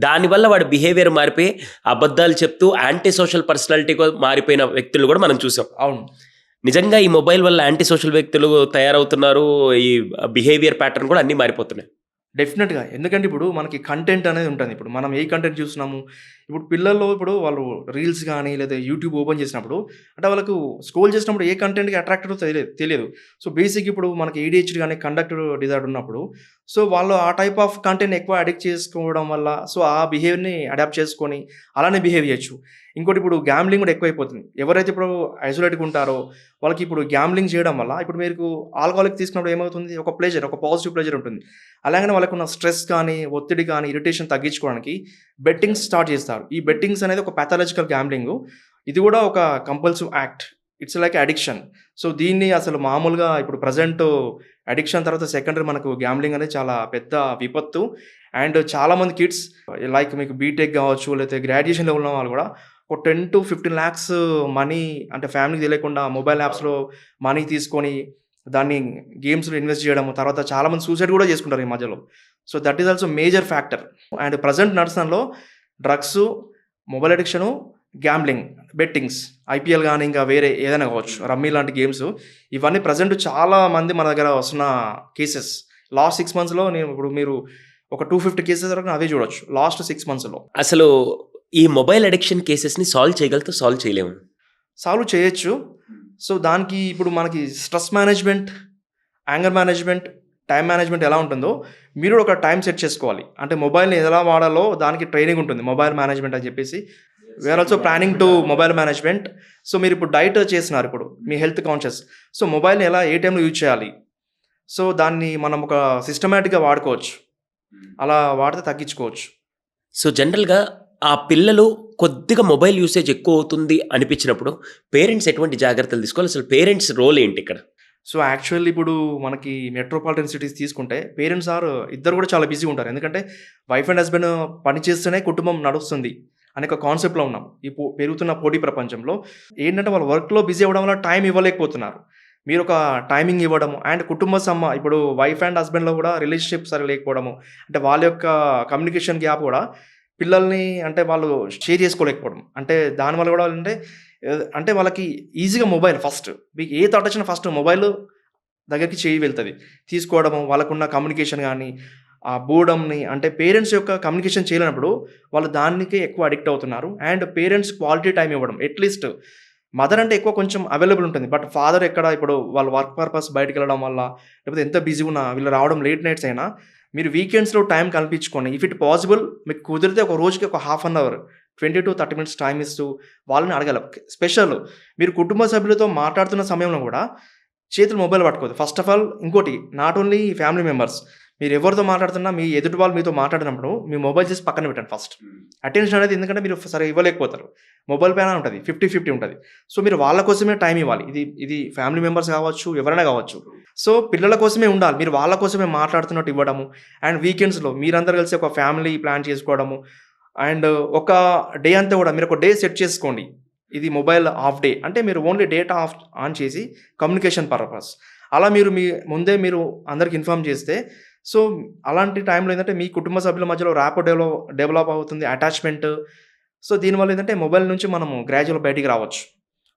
దానివల్ల వాడి బిహేవియర్ మారిపోయి, అబద్ధాలు చెప్తూ యాంటీ సోషల్ పర్సనాలిటీగా మారిపోయిన వ్యక్తులు కూడా మనం చూసాం. అవును. నిజంగా ఈ మొబైల్ వల్ల యాంటీ సోషల్ వ్యక్తులు తయారవుతున్నారు. ఈ బిహేవియర్ ప్యాటర్న్ కూడా అన్నీ మారిపోతున్నాయి. డెఫినెట్‌గా. ఎందుకంటే ఇప్పుడు మనకి కంటెంట్ అనేది ఉంటుంది. ఇప్పుడు మనం ఏ కంటెంట్ చూస్తున్నాము, ఇప్పుడు పిల్లల్లో ఇప్పుడు వాళ్ళు రీల్స్ గానీ, లేదా యూట్యూబ్ ఓపెన్ చేసినప్పుడు అంటే వాళ్ళకు స్క్రోల్ చేసినప్పుడు ఏ కంటెంట్‌కి అట్రాక్టెడో తెలియదు. సో, బేసిక్ ఇప్పుడు మనకి ఏడీహెచ్‌డీ గానీ, కండక్ట్ డిజార్డర్ ఉన్నప్పుడు సో, వాళ్ళు ఆ టైప్ ఆఫ్ కంటెంట్‌ని ఎక్కువ అడిక్ట్ చేసుకోవడం వల్ల సో, ఆ బిహేవియర్‌ని అడాప్ట్ చేసుకొని అలానే బిహేవ్ చేయొచ్చు. ఇంకోటి ఇప్పుడు గ్యాంబ్లింగ్ కూడా ఎక్కువైపోతుంది. ఎవరైతే ఇప్పుడు ఐసోలేట్‌గా ఉంటారో వాళ్ళకి ఇప్పుడు గ్యాంబ్లింగ్ చేయడం వల్ల ఇప్పుడు మీకు ఆల్కహాలిక్ తీసుకున్నప్పుడు ఏమవుతుంది? ఒక ప్లెజర్, ఒక పాజిటివ్ ప్లెజర్ ఉంటుంది. అలాగనే వాళ్ళకున్న స్ట్రెస్ కానీ, ఒత్తిడి కానీ, ఇరిటేషన్ తగ్గించుకోవడానికి బెట్టింగ్స్ స్టార్ట్ చేస్తారు. ఈ బెట్టింగ్స్ అనేది ఒక పాథాలజికల్ గ్యాంబ్లింగు. ఇది కూడా ఒక compulsive act. It's like addiction. So, దీన్ని అసలు మామూలుగా ఇప్పుడు ప్రెజెంట్ అడిక్షన్ తర్వాత సెకండరీ మనకు గ్యాంబ్లింగ్ అనేది చాలా పెద్ద విపత్తు. అండ్ చాలామంది కిడ్స్ లైక్ మీకు బీటెక్ కావచ్చు, లేకపోతే గ్రాడ్యుయేషన్ లెవెల్ ఉన్న వాళ్ళు కూడా ఒక 10-15 లాక్స్ మనీ అంటే ఫ్యామిలీకి తెలియకుండా మొబైల్ యాప్స్‌లో మనీ తీసుకొని దాన్ని గేమ్స్‌లో ఇన్వెస్ట్ చేయడము. తర్వాత చాలామంది సూసైడ్ కూడా చేసుకుంటారు ఈ మధ్యలో. So, that is also major factor. And present నడుస్తున్నలో drugs, mobile addiction, gambling, bettings, IPL గానీ, ఇంకా వేరే ఏదైనా కావచ్చు. రమ్మీ లాంటి గేమ్స్ ఇవన్నీ ప్రెజెంట్ చాలా మంది మన దగ్గర వస్తున్న కేసెస్. లాస్ట్ 6 మంత్స్‌లో ఇప్పుడు మీరు ఒక 250 కేసెస్ వరకు అవే చూడొచ్చు. లాస్ట్ 6 మంత్స్‌లో. అసలు ఈ మొబైల్ అడిక్షన్ కేసెస్‌ని సాల్వ్ చేయలేము. సాల్వ్ చేయొచ్చు. సో, దానికి ఇప్పుడు మనకి stress management, anger management, time management ఎలా ఉంటుందో మీరు కూడా ఒక టైమ్ సెట్ చేసుకోవాలి. అంటే మొబైల్‌ని ఎలా వాడాలో దానికి ట్రైనింగ్ ఉంటుంది. మొబైల్ మేనేజ్‌మెంట్ అని చెప్పేసి. We're also planning to mobile management. So, మీరు ఇప్పుడు డైట్ చేస్తున్నారు ఇప్పుడు. మీ హెల్త్ కాన్షియస్. సో, మొబైల్‌ని ఎలా ఏ టైంలో యూజ్ చేయాలి. సో, దాన్ని మనం ఒక సిస్టమాటిక్‌గా వాడుకోవచ్చు. అలా వాడితే తగ్గించుకోవచ్చు. సో, జనరల్‌గా ఆ పిల్లలు కొద్దిగా మొబైల్ యూసేజ్ ఎక్కువ అవుతుంది అనిపించినప్పుడు పేరెంట్స్ ఎటువంటి జాగ్రత్తలు తీసుకోవాలి? అసలు పేరెంట్స్ రోల్ ఏంటి ఇక్కడ? సో, యాక్చువల్లీ ఇప్పుడు మనకి మెట్రోపాలిటన్ సిటీస్ తీసుకుంటే పేరెంట్స్ ఇద్దరు కూడా చాలా బిజీగా ఉంటారు. ఎందుకంటే వైఫ్ అండ్ హస్బెండ్ పని చేస్తేనే కుటుంబం నడుస్తుంది అనే ఒక కాన్సెప్ట్‌లో ఉన్నాం. ఈ పెరుగుతున్న పోటీ ప్రపంచంలో ఏంటంటే వాళ్ళు వర్క్‌లో బిజీ అవ్వడం వల్ల టైం ఇవ్వలేకపోతున్నారు. మీరు ఒక టైమింగ్ ఇవ్వడము అండ్ ఇప్పుడు వైఫ్ అండ్ హస్బెండ్‌లో కూడా రిలేషన్‌షిప్ సరిగ్గా లేకపోవడము. అంటే వాళ్ళ యొక్క కమ్యూనికేషన్ గ్యాప్ కూడా పిల్లల్ని అంటే వాళ్ళు షేర్ చేసుకోలేకపోవడం. అంటే దానివల్ల కూడా అంటే వాళ్ళకి ఈజీగా మొబైల్ ఫస్ట్. మీకు ఏ థాట్ వచ్చినా ఫస్ట్ మొబైల్ దగ్గరికి చేయి వెళ్తది. తీసుకోవడము, వాళ్ళకున్న కమ్యూనికేషన్ గానీ, ఆ బోర్డమ్‌ని అంటే పేరెంట్స్ యొక్క కమ్యూనికేషన్ చేయలేనప్పుడు వాళ్ళు దానికే ఎక్కువ అడిక్ట్ అవుతున్నారు. అండ్ పేరెంట్స్ క్వాలిటీ టైమ్ ఇవ్వడం. అట్‌లీస్ట్ మదర్ అంటే ఎక్కువ కొంచెం అవైలబుల్ ఉంటుంది. బట్ ఫాదర్ ఎక్కడ ఇప్పుడు వాళ్ళు వర్క్ పర్పస్ బయటికెళ్ళడం వల్ల, లేకపోతే ఎంత బిజీగా ఉన్నా వీళ్ళు రావడం లేట్ నైట్స్ అయినా మీరు వీకెండ్స్‌లో టైం కల్పించుకోండి. ఇఫ్ ఇట్ పాసిబుల్ మీకు కుదిరితే ఒక రోజుకి ఒక half an hour 20-30 minutes time ఇస్తూ వాళ్ళని అడగాలి. స్పెషల్ మీరు కుటుంబ సభ్యులతో మాట్లాడుతున్న సమయంలో కూడా చేతులు మొబైల్ పట్టుకోవద్దు. ఫస్ట్ ఆఫ్ ఆల్ ఇంకోటి నాట్ ఓన్లీ ఫ్యామిలీ మెంబర్స్. మీరు ఎవరితో మాట్లాడుతున్నా మీ ఎదుటి వాళ్ళు మీతో మాట్లాడినప్పుడు మీ మొబైల్ చేసి పక్కన పెట్టండి ఫస్ట్. అటెన్షన్ అనేది ఎందుకంటే మీరు సరిగ్గా ఇవ్వలేకపోతారు. మొబైల్ పైన ఉంటుంది 50-50 ఉంటుంది. సో, మీరు వాళ్ళ కోసమే టైం ఇవ్వాలి. ఇది ఫ్యామిలీ మెంబర్స్ కావచ్చు, ఎవరైనా కావచ్చు. సో, పిల్లల కోసమే ఉండాలి. మీరు వాళ్ళ కోసమే మాట్లాడుతున్నట్టు ఇవ్వడము. అండ్ వీకెండ్స్‌లో మీరందరూ కలిసి ఒక ఫ్యామిలీ ప్లాన్ చేసుకోవడము. అండ్ ఒక డే అంతా కూడా మీరు ఒక డే సెట్ చేసుకోండి. ఇది మొబైల్ ఆఫ్ డే అంటే మీరు ఓన్లీ డేటా ఆన్ చేసి కమ్యూనికేషన్ పర్పస్ అలా మీరు ముందే మీరు అందరికి ఇన్ఫార్మ్ చేస్తే సో అలాంటి టైంలో ఏంటంటే మీ కుటుంబ సభ్యుల మధ్యలో ర్యాపో డెవలప్ అవుతుంది అటాచ్మెంట్. సో దీనివల్ల ఏంటంటే మొబైల్ నుంచి మనము గ్రాడ్యువల్ బయటికి రావచ్చు.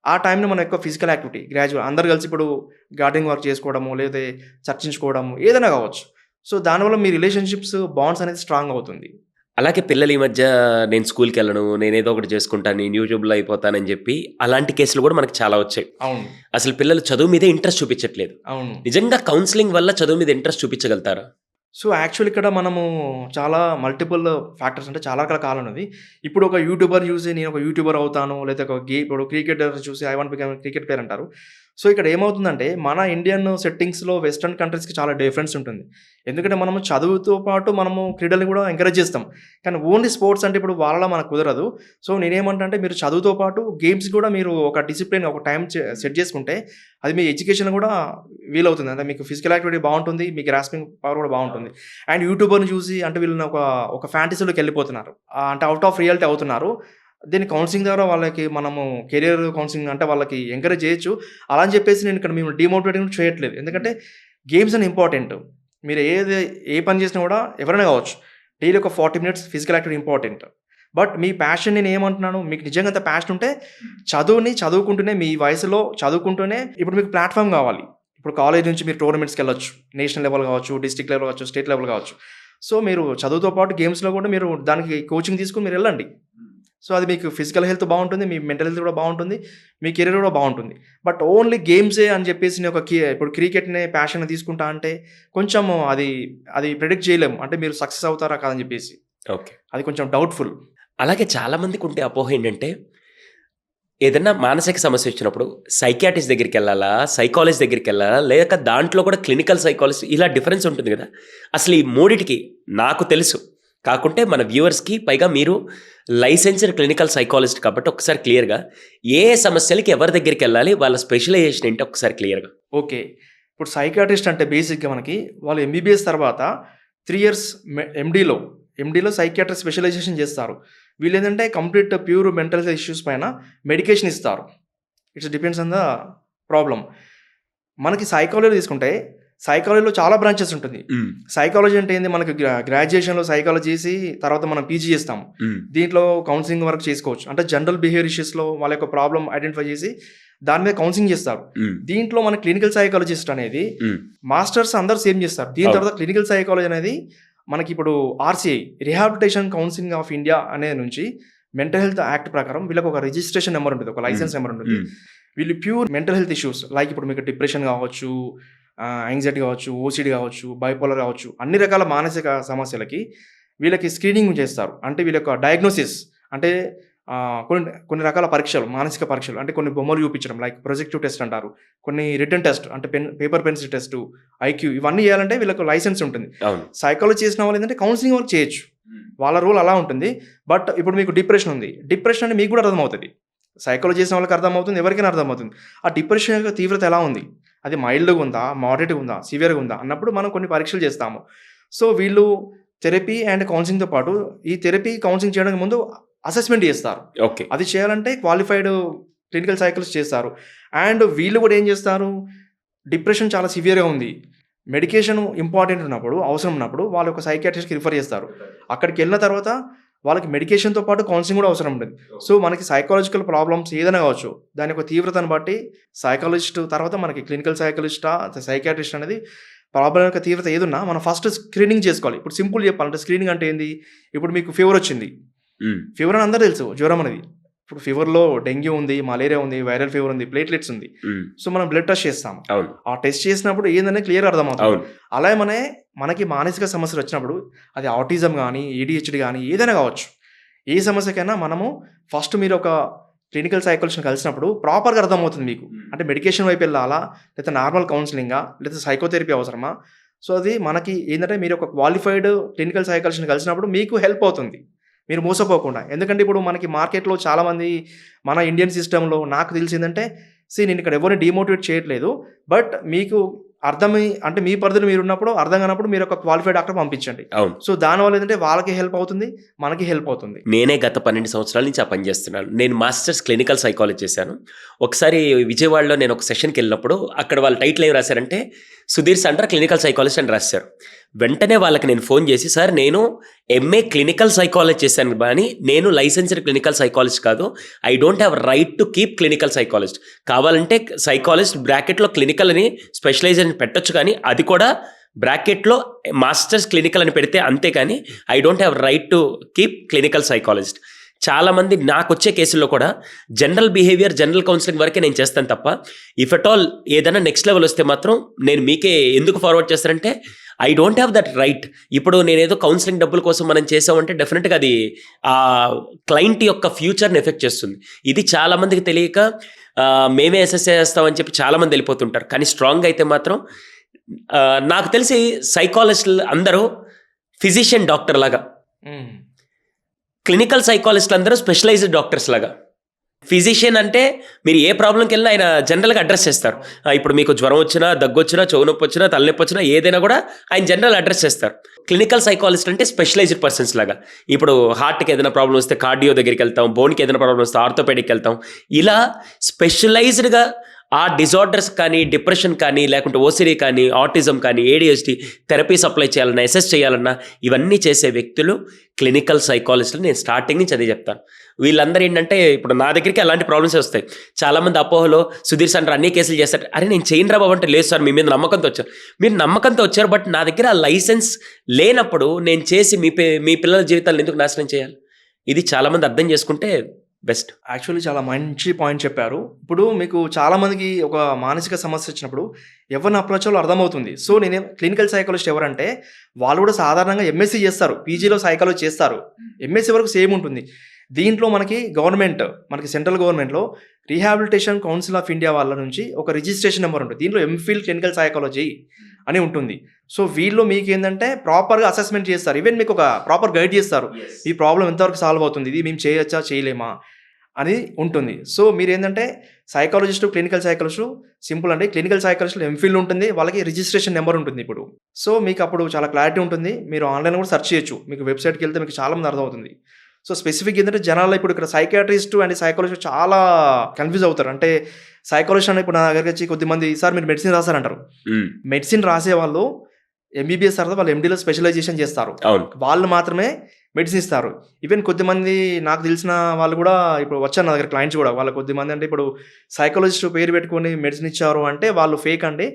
ఆ టైంలో మనం ఎక్కువ ఫిజికల్ యాక్టివిటీ గ్రాడ్యువల్ అందరు కలిసి ఇప్పుడు గార్డెనింగ్ వర్క్ చేసుకోవడము లేదా చర్చించుకోవడము ఏదైనా కావచ్చు. సో దానివల్ల మీ రిలేషన్షిప్స్ బాండ్స్ అనేది స్ట్రాంగ్ అవుతుంది. అలాగే పిల్లలు ఈ మధ్య నేను స్కూల్కి వెళ్ళను, నేను ఏదో ఒకటి చేసుకుంటాను, నేను యూట్యూబ్లో అయిపోతానని చెప్పి అలాంటి కేసులు కూడా మనకు చాలా వచ్చాయి. అవును అసలు పిల్లలు చదువు మీదే ఇంట్రెస్ట్ చూపించట్లేదు. అవును. నిజంగా కౌన్సిలింగ్ వల్ల చదువు మీద ఇంట్రెస్ట్ చూపించగలుగుతారా? సో యాక్చువల్ ఇక్కడ మనము చాలా మల్టిపుల్ ఫ్యాక్టర్స్ అంటే చాలా రకాల ఉన్నది. ఇప్పుడు ఒక యూట్యూబర్ చూసి నేను ఒక యూట్యూబర్ అవుతాను లేదా ఒక ఇప్పుడు క్రికెటర్ చూసి I want become cricket player అంటారు. సో ఇక్కడ ఏమవుతుందంటే మన ఇండియన్ సెట్టింగ్స్లో వెస్ట్రన్ కంట్రీస్కి చాలా డిఫరెన్స్ ఉంటుంది. ఎందుకంటే మనము చదువుతో పాటు మనము క్రీడల్ని కూడా ఎంకరేజ్ చేస్తాం. కానీ ఓన్లీ స్పోర్ట్స్ అంటే ఇప్పుడు వాళ్ళ మనకు కుదరదు. సో నేనేమంటా అంటే మీరు చదువుతో పాటు గేమ్స్ కూడా మీరు ఒక డిసిప్లిన్ ఒక టైం సెట్ చేసుకుంటే అది మీ ఎడ్యుకేషన్ కూడా వీలవుతుంది. అంటే మీకు ఫిజికల్ యాక్టివిటీ బాగుంటుంది, మీ గ్రాస్పింగ్ పవర్ కూడా బాగుంటుంది. అండ్ యూట్యూబర్ని చూసి అంటే వీళ్ళని ఒక ఫ్యాంటసీలోకి వెళ్ళిపోతున్నారు, అంటే అవుట్ ఆఫ్ రియాలిటీ అవుతున్నారు. దీన్ని కౌన్సిలింగ్ ద్వారా వాళ్ళకి మనము కెరియర్ కౌన్సిలింగ్ అంటే వాళ్ళకి ఎంకరేజ్ చేయొచ్చు. అలా అని చెప్పేసి నేను ఇక్కడ మేము డిమోటివేటింగ్ చేయట్లేదు. ఎందుకంటే గేమ్స్ అని ఇంపార్టెంట్. మీరు ఏ పని చేసినా కూడా ఎవరైనా కావచ్చు డైలీ ఒక 40 minutes physical activity important. But me passion నేను ఏమంటున్నాను, మీకు నిజంగా అంత ప్యాషన్ ఉంటే చదువుకుంటూనే మీ వయసులో చదువుకుంటూనే ఇప్పుడు మీకు ప్లాట్ఫామ్ కావాలి. ఇప్పుడు కాలేజ్ నుంచి మీరు టోర్నమెంట్స్కి వెళ్ళొచ్చు, నేషనల్ లెవెల్ కావచ్చు, డిస్ట్రిక్ట్ లెవెల్ కావచ్చు, స్టేట్ లెవెల్ కావచ్చు. సో మీరు చదువుతో పాటు గేమ్స్లో కూడా మీరు దానికి కోచింగ్ తీసుకుని మీరు వెళ్ళండి. సో అది మీకు ఫిజికల్ హెల్త్ బాగుంటుంది, మీ మెంటల్ హెల్త్ కూడా బాగుంటుంది, మీ కెరీర్ కూడా బాగుంటుంది. బట్ ఓన్లీ గేమ్సే అని చెప్పేసి నేను ఇప్పుడు క్రికెట్ని ప్యాషన్ తీసుకుంటా అంటే కొంచెం అది ప్రెడిక్ట్ చేయలేము. అంటే మీరు సక్సెస్ అవుతారా కాదని చెప్పేసి ఓకే, అది కొంచెం డౌట్ఫుల్. అలాగే చాలామందికి ఉండే అపోహ ఏంటంటే ఏదన్నా మానసిక సమస్య వచ్చినప్పుడు సైకియాట్రిస్ట్ దగ్గరికి వెళ్ళాలా, సైకాలజిస్ట్ దగ్గరికి వెళ్ళాలా, లేక దాంట్లో కూడా క్లినికల్ సైకాలజిస్ట్, ఇలా డిఫరెన్స్ ఉంటుంది కదా. అసలు ఈ మూడిటికి నాకు తెలుసు కాకుంటే మన వ్యూవర్స్కి, పైగా మీరు లైసెన్స్డ్ క్లినికల్ సైకాలజిస్ట్ కాబట్టి ఒకసారి క్లియర్గా ఏ సమస్యలకి ఎవరి దగ్గరికి వెళ్ళాలి, వాళ్ళ స్పెషలైజేషన్ ఏంటి ఒకసారి క్లియర్గా. ఓకే, ఇప్పుడు సైకాట్రిస్ట్ అంటే బేసిక్గా మనకి వాళ్ళు ఎంబీబీఎస్ తర్వాత 3 years ఎండీలో సైకియాట్రిస్ట్ స్పెషలైజేషన్ చేస్తారు. వీళ్ళు ఏంటంటే complete pure mental health issues పైన మెడికేషన్ ఇస్తారు. It's depends on the problem. మనకి సైకాలజీ తీసుకుంటే సైకాలజీలో చాలా బ్రాంచెస్ ఉంటుంది. సైకాలజీ అంటే ఏంది, మనకి గ్రాడ్యుయేషన్లో సైకాలజీ చేసి తర్వాత మనం పీజీ చేస్తాము. దీంట్లో కౌన్సిలింగ్ వర్క్ చేసుకోవచ్చు. అంటే జనరల్ బిహేవియర్ ఇష్యూస్లో వాళ్ళ యొక్క ప్రాబ్లం ఐడెంటిఫై చేసి దాని మీద కౌన్సిలింగ్ చేస్తారు. దీంట్లో మన క్లినికల్ సైకాలజిస్ట్ అనేది మాస్టర్స్ అందరు సేమ్ చేస్తారు. దీని తర్వాత క్లినికల్ సైకాలజీ అనేది మనకి ఇప్పుడు RCI rehabilitation counselling of India అనే నుంచి మెంటల్ హెల్త్ యాక్ట్ ప్రకారం వీళ్ళకి ఒక రిజిస్ట్రేషన్ నెంబర్ ఉంటుంది, ఒక లైసెన్స్ నెంబర్ ఉంటుంది. వీళ్ళు pure mental health issues like ఇప్పుడు మీకు డిప్రెషన్ కావచ్చు, యాంగ్జైటీ కావచ్చు, ఓసిడి కావచ్చు, బైపోలర్ కావచ్చు, అన్ని రకాల మానసిక సమస్యలకి వీళ్ళకి స్క్రీనింగ్ చేస్తారు. అంటే వీళ్ళ యొక్క డయాగ్నోసిస్ అంటే కొన్ని రకాల పరీక్షలు, మానసిక పరీక్షలు, అంటే కొన్ని బొమ్మలు చూపించడం లైక్ ప్రొజెక్టివ్ టెస్ట్ అంటారు, కొన్ని రిటర్న్ టెస్ట్ అంటే పేపర్ పెన్సిల్ టెస్ట్, ఐక్యూ, ఇవన్నీ చేయాలంటే వీళ్ళకి లైసెన్స్ ఉంటుంది. సైకాలజీ చేసిన వాళ్ళు ఏంటంటే కౌన్సిలింగ్ వర్క్ చేయొచ్చు, వాళ్ళ రూల్ అలా ఉంటుంది. బట్ ఇప్పుడు మీకు డిప్రెషన్ ఉంది, డిప్రెషన్ అంటే మీకు కూడా అర్థమవుతుంది, సైకాలజీ చేసిన వాళ్ళకి అర్థమవుతుంది, ఎవరికైనా అర్థమవుతుంది. ఆ డిప్రెషన్ యొక్క తీవ్రత ఎలా ఉంది, అది మైల్డ్గా ఉందా, మోడరేట్గా ఉందా, సివియర్గా ఉందా అన్నప్పుడు మనం కొన్ని పరీక్షలు చేస్తాము. సో వీళ్ళు థెరపీ అండ్ కౌన్సిలింగ్తో పాటు ఈ థెరపీ కౌన్సిలింగ్ చేయడానికి ముందు అసెస్మెంట్ చేస్తారు. ఓకే, అది చేయాలంటే క్వాలిఫైడ్ క్లినికల్ సైకాలజిస్ట్ చేస్తారు. అండ్ వీళ్ళు కూడా ఏం చేస్తారు, డిప్రెషన్ చాలా సివియర్గా ఉంది, మెడికేషన్ ఇంపార్టెంట్ ఉన్నప్పుడు, అవసరం ఉన్నప్పుడు వాళ్ళ ఒక సైకియాట్రిస్ట్కి రిఫర్ చేస్తారు. అక్కడికి వెళ్ళిన తర్వాత వాళ్ళకి మెడికేషన్తో పాటు కౌన్సిలింగ్ కూడా అవసరం ఉంటుంది. సో మనకి సైకాలజికల్ ప్రాబ్లమ్స్ ఏదైనా కావచ్చు, దాని యొక్క తీవ్రతను బట్టి సైకాలజిస్ట్ తర్వాత మనకి క్లినికల్ సైకాలజిస్టా సైకియాట్రిస్ట్ అనేది ప్రాబ్లం యొక్క తీవ్రత ఏదున్నా మనం ఫస్ట్ స్క్రీనింగ్ చేసుకోవాలి. ఇప్పుడు సింపుల్ చెప్పాలంటే స్క్రీనింగ్ అంటే ఏంది, ఇప్పుడు మీకు ఫీవర్ వచ్చింది, ఫీవర్ అని అందరూ తెలుసు, జ్వరం అనేది. ఇప్పుడు ఫీవర్లో డెంగ్యూ ఉంది, మలేరియా ఉంది, వైరల్ ఫీవర్ ఉంది, ప్లేట్లెట్స్ ఉంది. సో మనం బ్లడ్ టెస్ట్ చేస్తాము. ఆ టెస్ట్ చేసినప్పుడు ఏందనే క్లియర్ అర్థమవుతుంది. అలాగే మనకి మానసిక సమస్యలు వచ్చినప్పుడు అది ఆటిజం కానీ, ADHD కానీ ఏదైనా కావచ్చు, ఏ సమస్యకైనా మనము ఫస్ట్ మీరు ఒక క్లినికల్ సైకాలజిస్ట్ని కలిసినప్పుడు ప్రాపర్గా అర్థమవుతుంది మీకు. అంటే మెడికేషన్ వైపు వెళ్ళాలా, లేదా నార్మల్ కౌన్సిలింగా, లేదా సైకోథెరపీ అవసరమా. సో అది మనకి ఏంటంటే మీరు ఒక క్వాలిఫైడ్ క్లినికల్ సైకాలజిస్ట్ని కలిసినప్పుడు మీకు హెల్ప్ అవుతుంది, మీరు మోసపోకుండా. ఎందుకంటే ఇప్పుడు మనకి మార్కెట్లో చాలామంది మన ఇండియన్ సిస్టంలో నాకు తెలిసిందంటే నేను ఇక్కడ ఎవరిని డిమోటివేట్ చేయట్లేదు, బట్ మీకు అంటే మీ పరిధిలో మీరున్నప్పుడు అర్థం కానప్పుడు మీరు ఒక క్వాలిఫైడ్ డాక్టర్ పంపించండి. అవును. సో దానివల్ల ఏంటంటే వాళ్ళకి హెల్ప్ అవుతుంది, మనకి హెల్ప్ అవుతుంది. నేనే గత 12 సంవత్సరాల నుంచి ఆ పని చేస్తున్నాను. నేను మాస్టర్స్ క్లినికల్ సైకాలజీ చేశాను. ఒకసారి విజయవాడలో నేను ఒక సెషన్‌కి వెళ్ళినప్పుడు అక్కడ వాళ్ళ టైటిల్ ఏం రాశారంటే సుధీర్ సండ్ర క్లినికల్ సైకాలజిస్ట్ అని రాశారు. వెంటనే వాళ్ళకి నేను ఫోన్ చేసి, సార్ నేను ఎంఏ క్లినికల్ సైకాలజీ చేశాను కానీ నేను లైసెన్స్డ్ క్లినికల్ సైకాలజిస్ట్ కాదు. I don't have right to keep clinical psychologist. కావాలంటే సైకాలజిస్ట్ బ్రాకెట్‌లో క్లినికల్ అని స్పెషలైజేషన్ పెట్టొచ్చు కానీ అది కూడా బ్రాకెట్‌లో మాస్టర్స్ క్లినికల్ అని పెడితే అంతే కానీ I don't have right to keep clinical psychologist. చాలామంది నాకొచ్చే కేసుల్లో కూడా జనరల్ బిహేవియర్, జనరల్ కౌన్సిలింగ్ వరకే నేను చేస్తాను తప్ప ఇఫ్ ఎట్ ఆల్ ఏదైనా నెక్స్ట్ లెవెల్ వస్తే మాత్రం నేను మీకే ఎందుకు ఫార్వర్డ్ చేస్తానంటే I don't have that right. ఇప్పుడు నేనేదో కౌన్సిలింగ్ డబ్బుల కోసం మనం చేసామంటే డెఫినెట్గా అది ఆ క్లయింట్ యొక్క ఫ్యూచర్ని ఎఫెక్ట్ చేస్తుంది. ఇది చాలామందికి తెలియక మేమే అసెస్ చేస్తామని చెప్పి చాలామంది వెళ్ళిపోతుంటారు. కానీ స్ట్రాంగ్ అయితే మాత్రం నాకు తెలిసి సైకాలజిస్టులు అందరూ ఫిజిషియన్ డాక్టర్ లాగా, క్లినికల్ సైకాలజిస్టులు అందరూ స్పెషలైజ్డ్ డాక్టర్స్ లాగా. ఫిజిషియన్ అంటే మీరు ఏ ప్రాబ్లంకి వెళ్ళినా ఆయన జనరల్గా అడ్రస్ చేస్తారు. ఇప్పుడు మీకు జ్వరం వచ్చినా, దగ్గు వచ్చినా, చెవు నొప్పి వచ్చినా, తలనొప్పి వచ్చినా ఏదైనా కూడా ఆయన జనరల్ అడ్రస్ చేస్తారు. క్లినికల్ సైకాలజిస్ట్ అంటే స్పెషలైజ్డ్ పర్సన్స్ లాగా. ఇప్పుడు హార్ట్కి ఏదైనా ప్రాబ్లం వస్తే కార్డియో దగ్గరికి వెళ్తాం, బోన్కి ఏదైనా ప్రాబ్లం వస్తే ఆర్థోపెడిక్కి వెళ్తాం. ఇలా స్పెషలైజ్డ్గా ఆ డిజార్డర్స్ కానీ, డిప్రెషన్ కానీ, లేకుంటే ఓసిరీ కానీ, ఆటిజం కానీ, ఏడిహెచ్డి థెరపీ సప్లై చేయాలన్నా, అసెస్ చేయాలన్నా ఇవన్నీ చేసే వ్యక్తులు క్లినికల్ సైకాలజిస్టులు. నేను స్టార్టింగ్ నుంచి అదే చెప్తాను. వీళ్ళందరూ ఏంటంటే ఇప్పుడు నా దగ్గరికి అలాంటి ప్రాబ్లమ్స్ వస్తాయి. చాలామంది అపోహలో సుధీర్ సండ్ర అన్ని కేసులు చేస్తారు. అరే నేను చేయను రా బాబు అంటే, లేదు సార్ మీ మీద నమ్మకంతో వచ్చారు. మీరు నమ్మకంతో వచ్చారు, బట్ నా దగ్గర ఆ లైసెన్స్ లేనప్పుడు నేను చేసి మీ పిల్లల జీవితాలను ఎందుకు నాశనం చేయాలి? ఇది చాలామంది అర్థం చేసుకుంటే బెస్ట్. యాక్చువల్లీ చాలా మంచి పాయింట్ చెప్పారు. ఇప్పుడు మీకు చాలామందికి ఒక మానసిక సమస్య వచ్చినప్పుడు ఎవరిని అప్రోచ్ అవ్వాలో అర్థమవుతుంది. సో నేను క్లినికల్ సైకాలజిస్ట్ ఎవరంటే వాళ్ళు కూడా సాధారణంగా ఎంఎస్సీ చేస్తారు, పీజీలో సైకాలజీ చేస్తారు, ఎంఎస్సీ వరకు సేమ్ ఉంటుంది. దీంట్లో మనకి సెంట్రల్ గవర్నమెంట్లో రీహాబిలిటేషన్ కౌన్సిల్ ఆఫ్ ఇండియా వాళ్ళ నుంచి ఒక రిజిస్ట్రేషన్ నెంబర్ ఉంటుంది. దీంట్లో ఎంఫిల్ క్లినికల్ సైకాలజీ అని ఉంటుంది. సో వీళ్ళు మీకు ఏంటంటే ప్రాపర్గా అసెస్మెంట్ చేస్తారు. ఈవెన్ మీకు ఒక ప్రాపర్ గైడ్ చేస్తారు, ఈ ప్రాబ్లం ఎంతవరకు సాల్వ్ అవుతుంది, ఇది మేము చేయొచ్చా చేయలేమా అని ఉంటుంది. సో మీరు ఏంటంటే సైకాలజిస్టు, క్లినికల్ సైకాలజిస్టు సింపుల్ అండి. క్లినికల్ సైకాలజిస్టులు ఎంఫిల్ ఉంటుంది, వాళ్ళకి రిజిస్ట్రేషన్ నెంబర్ ఉంటుంది ఇప్పుడు. సో మీకు అప్పుడు చాలా క్లారిటీ ఉంటుంది. మీరు ఆన్లైన్ కూడా సెర్చ్ చేయొచ్చు, మీకు వెబ్సైట్కి వెళ్తే మీకు చాలా మంది అర్థమవుతుంది. సో స్పెసిఫిక్ ఏంటంటే జనాల్లో ఇప్పుడు ఇక్కడ సైకాట్రిస్ట్ అండ్ సైకాలజిస్ట్ చాలా కన్ఫ్యూజ్ అవుతారు. అంటే సైకాలజిస్ట్ అని ఇప్పుడు నా దగ్గరికి వచ్చి కొద్దిమంది సార్ మీరు మెడిసిన్ రాస్తారంటారు. మెడిసిన్ రాసే వాళ్ళు ఎంబీబీఎస్ తర్వాత వాళ్ళు ఎండీలో స్పెషలైజేషన్ చేస్తారు, వాళ్ళు మాత్రమే మెడిసిన్ ఇస్తారు. ఈవెన్ కొద్దిమంది నాకు తెలిసిన వాళ్ళు కూడా ఇప్పుడు వచ్చారు నా దగ్గర క్లయింట్స్ కూడా, వాళ్ళ కొద్దిమంది అంటే ఇప్పుడు సైకాలజిస్ట్ పేరు పెట్టుకొని మెడిసిన్ ఇచ్చారు అంటే వాళ్ళు ఫేక్ అండి.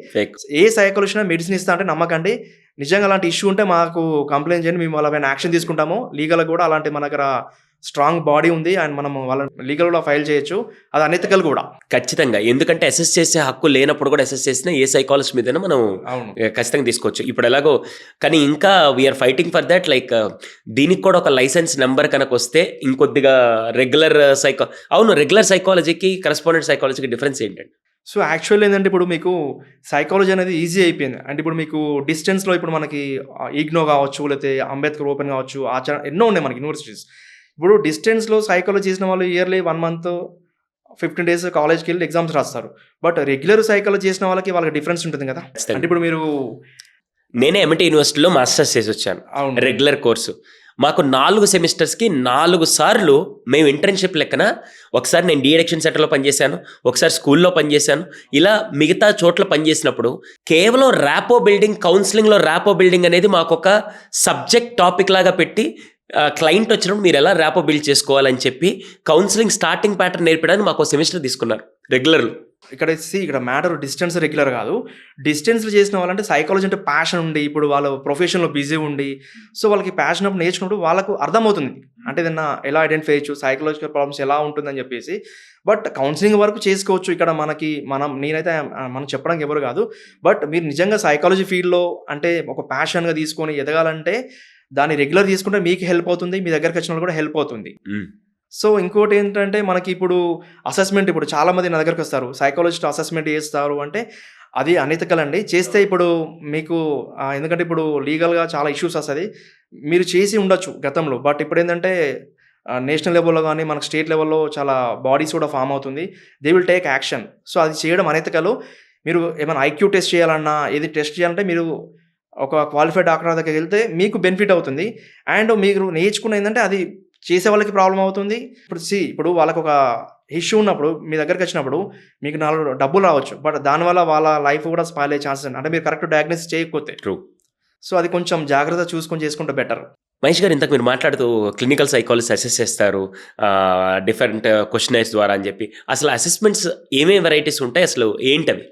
ఏ సైకాలజిస్ట్ మెడిసిన్ ఇస్తా అంటే నమ్మకండి. నిజంగా అలాంటి ఇష్యూ ఉంటే మాకు కంప్లైంట్ చేయండి, మేము వాళ్ళపైన యాక్షన్ తీసుకుంటాము. లీగల్గా కూడా అలాంటి మన దగ్గర స్ట్రాంగ్ బాడీ ఉంది అండ్ మనం వాళ్ళ లీగల్ కూడా ఫైల్ చేయొచ్చు. అది అనెతికల్ కూడా ఖచ్చితంగా. ఎందుకంటే అసెస్ చేసే హక్కు లేనప్పుడు కూడా అసెస్ చేసినా ఏ సైకాలజిస్ట్ మీదైనా మనం ఖచ్చితంగా తీసుకోవచ్చు. ఇప్పుడు ఎలాగో కానీ ఇంకా we're fighting for that. Like దీనికి కూడా ఒక లైసెన్స్ నెంబర్ కనుక వస్తే ఇంకొద్దిగా రెగ్యులర్ సైకాలజీకి కరెస్పాండెంట్ సైకాలజీకి డిఫరెన్స్ ఏంటండి? సో యాక్చువల్లీ ఏంటంటే ఇప్పుడు మీకు సైకాలజీ అనేది ఈజీ అయిపోయింది. అంటే ఇప్పుడు మీకు డిస్టెన్స్లో ఇప్పుడు మనకి ఇగ్నో కావచ్చు, లేకపోతే అంబేద్కర్ ఓపెన్ కావచ్చు, ఆచరణ ఎన్నో ఉన్నాయి మనకి యూనివర్సిటీస్. ఇప్పుడు డిస్టెన్స్లో సైకాలజీ చేసిన వాళ్ళు ఇయర్లీ 1 month 15 days కాలేజ్కి వెళ్ళి ఎగ్జామ్స్ రాస్తారు. బట్ రెగ్యులర్ సైకాలజీ చేసిన వాళ్ళకి డిఫరెన్స్ ఉంటుంది కదా. అంటే ఇప్పుడు నేనే ఎంఐటి యూనివర్సిటీలో మాస్టర్స్ చేసి వచ్చాను, రెగ్యులర్ కోర్సు. మాకు 4 సెమిస్టర్స్కి 4 సార్లు మేము ఇంటర్న్షిప్ లెక్కన, ఒకసారి నేను డీఎడిక్షన్ సెంటర్లో పనిచేశాను, ఒకసారి స్కూల్లో పనిచేశాను. ఇలా మిగతా చోట్ల పనిచేసినప్పుడు కేవలం ర్యాపో బిల్డింగ్, కౌన్సిలింగ్లో ర్యాపో బిల్డింగ్ అనేది మాకు ఒక సబ్జెక్ట్ టాపిక్ లాగా పెట్టి క్లయింట్ వచ్చినప్పుడు మీరు ఎలా ర్యాపో బిల్డ్ చేసుకోవాలని చెప్పి కౌన్సిలింగ్ స్టార్టింగ్ ప్యాటర్న్ నేర్పడానికి మాకు సెమిస్టర్ తీసుకున్నారు రెగ్యులర్లో. ఇక్కడ మ్యాటర్ డిస్టెన్స్ రెగ్యులర్ కాదు. డిస్టెన్స్లో చేసిన వాళ్ళంటే సైకాలజీ అంటే ప్యాషన్ ఉండి, ఇప్పుడు వాళ్ళ ప్రొఫెషన్లో బిజీ ఉండి, సో వాళ్ళకి ప్యాషన్ అప్పుడు నేర్చుకున్నప్పుడు వాళ్ళకు అర్థమవుతుంది అంటే ఏదన్నా ఎలా ఐడెంటిఫై చేయొచ్చు, సైకలాజికల్ ప్రాబ్లమ్స్ ఎలా ఉంటుందని చెప్పేసి. బట్ కౌన్సిలింగ్ వరకు చేసుకోవచ్చు. ఇక్కడ నేనైతే మనం చెప్పడానికి ఎవరు కాదు. బట్ మీరు నిజంగా సైకాలజీ ఫీల్డ్లో అంటే ఒక ప్యాషన్గా తీసుకొని ఎదగాలంటే దాన్ని రెగ్యులర్ తీసుకుంటే మీకు హెల్ప్ అవుతుంది, మీ దగ్గరికి వచ్చిన వాళ్ళు కూడా హెల్ప్ అవుతుంది. సో ఇంకోటి ఏంటంటే మనకి ఇప్పుడు అసెస్మెంట్, ఇప్పుడు చాలామంది నా దగ్గరికి వస్తారు, సైకాలజిస్ట్ అసెస్మెంట్ చేస్తారు అంటే అది అనెతికల్ అండి. చేస్తే ఇప్పుడు మీకు ఎందుకంటే ఇప్పుడు లీగల్గా చాలా ఇష్యూస్ వస్తుంది. మీరు చేసి ఉండొచ్చు గతంలో, బట్ ఇప్పుడు ఏంటంటే నేషనల్ లెవెల్లో కానీ మనకు స్టేట్ లెవెల్లో చాలా బాడీస్ కూడా ఫామ్ అవుతుంది. They will take action. So అది చేయడం అనెతికల్. మీరు ఏమైనా ఐక్యూ టెస్ట్ చేయాలన్నా, ఏది టెస్ట్ చేయాలంటే మీరు ఒక క్వాలిఫైడ్ డాక్టర్ దగ్గరికి వెళ్తే మీకు బెనిఫిట్ అవుతుంది. అండ్ మీరు నేర్చుకున్న ఏందంటే అది చేసే వాళ్ళకి ప్రాబ్లమ్ అవుతుంది. ఇప్పుడు వాళ్ళకొక ఇష్యూ ఉన్నప్పుడు మీ దగ్గరికొచ్చినప్పుడు మీకు 4 డబ్బులు రావచ్చు. బట్ దానివల్ల వాళ్ళ లైఫ్ కూడా స్పాయిల్ అయ్యే ఛాన్సెస్ ఉన్నాయి. అంటే మీరు కరెక్ట్ డయాగ్నోసిస్ చేయకపోతే. ట్రూ. సో, అది కొంచెం జాగ్రత్తగా చూసుకొని చేసుకుంటే బెటర్. మహేష్ గారు, ఇంతకు మీరు మాట్లాడుతూ క్లినికల్ సైకాలజిస్ట్ అసెస్ చేస్తారు డిఫరెంట్ క్వశ్చనైర్స్ ద్వారా అని చెప్పి. అసలు అసెస్మెంట్స్ ఏమేమి వెరైటీస్ ఉంటాయి, అసలు ఏంటవి?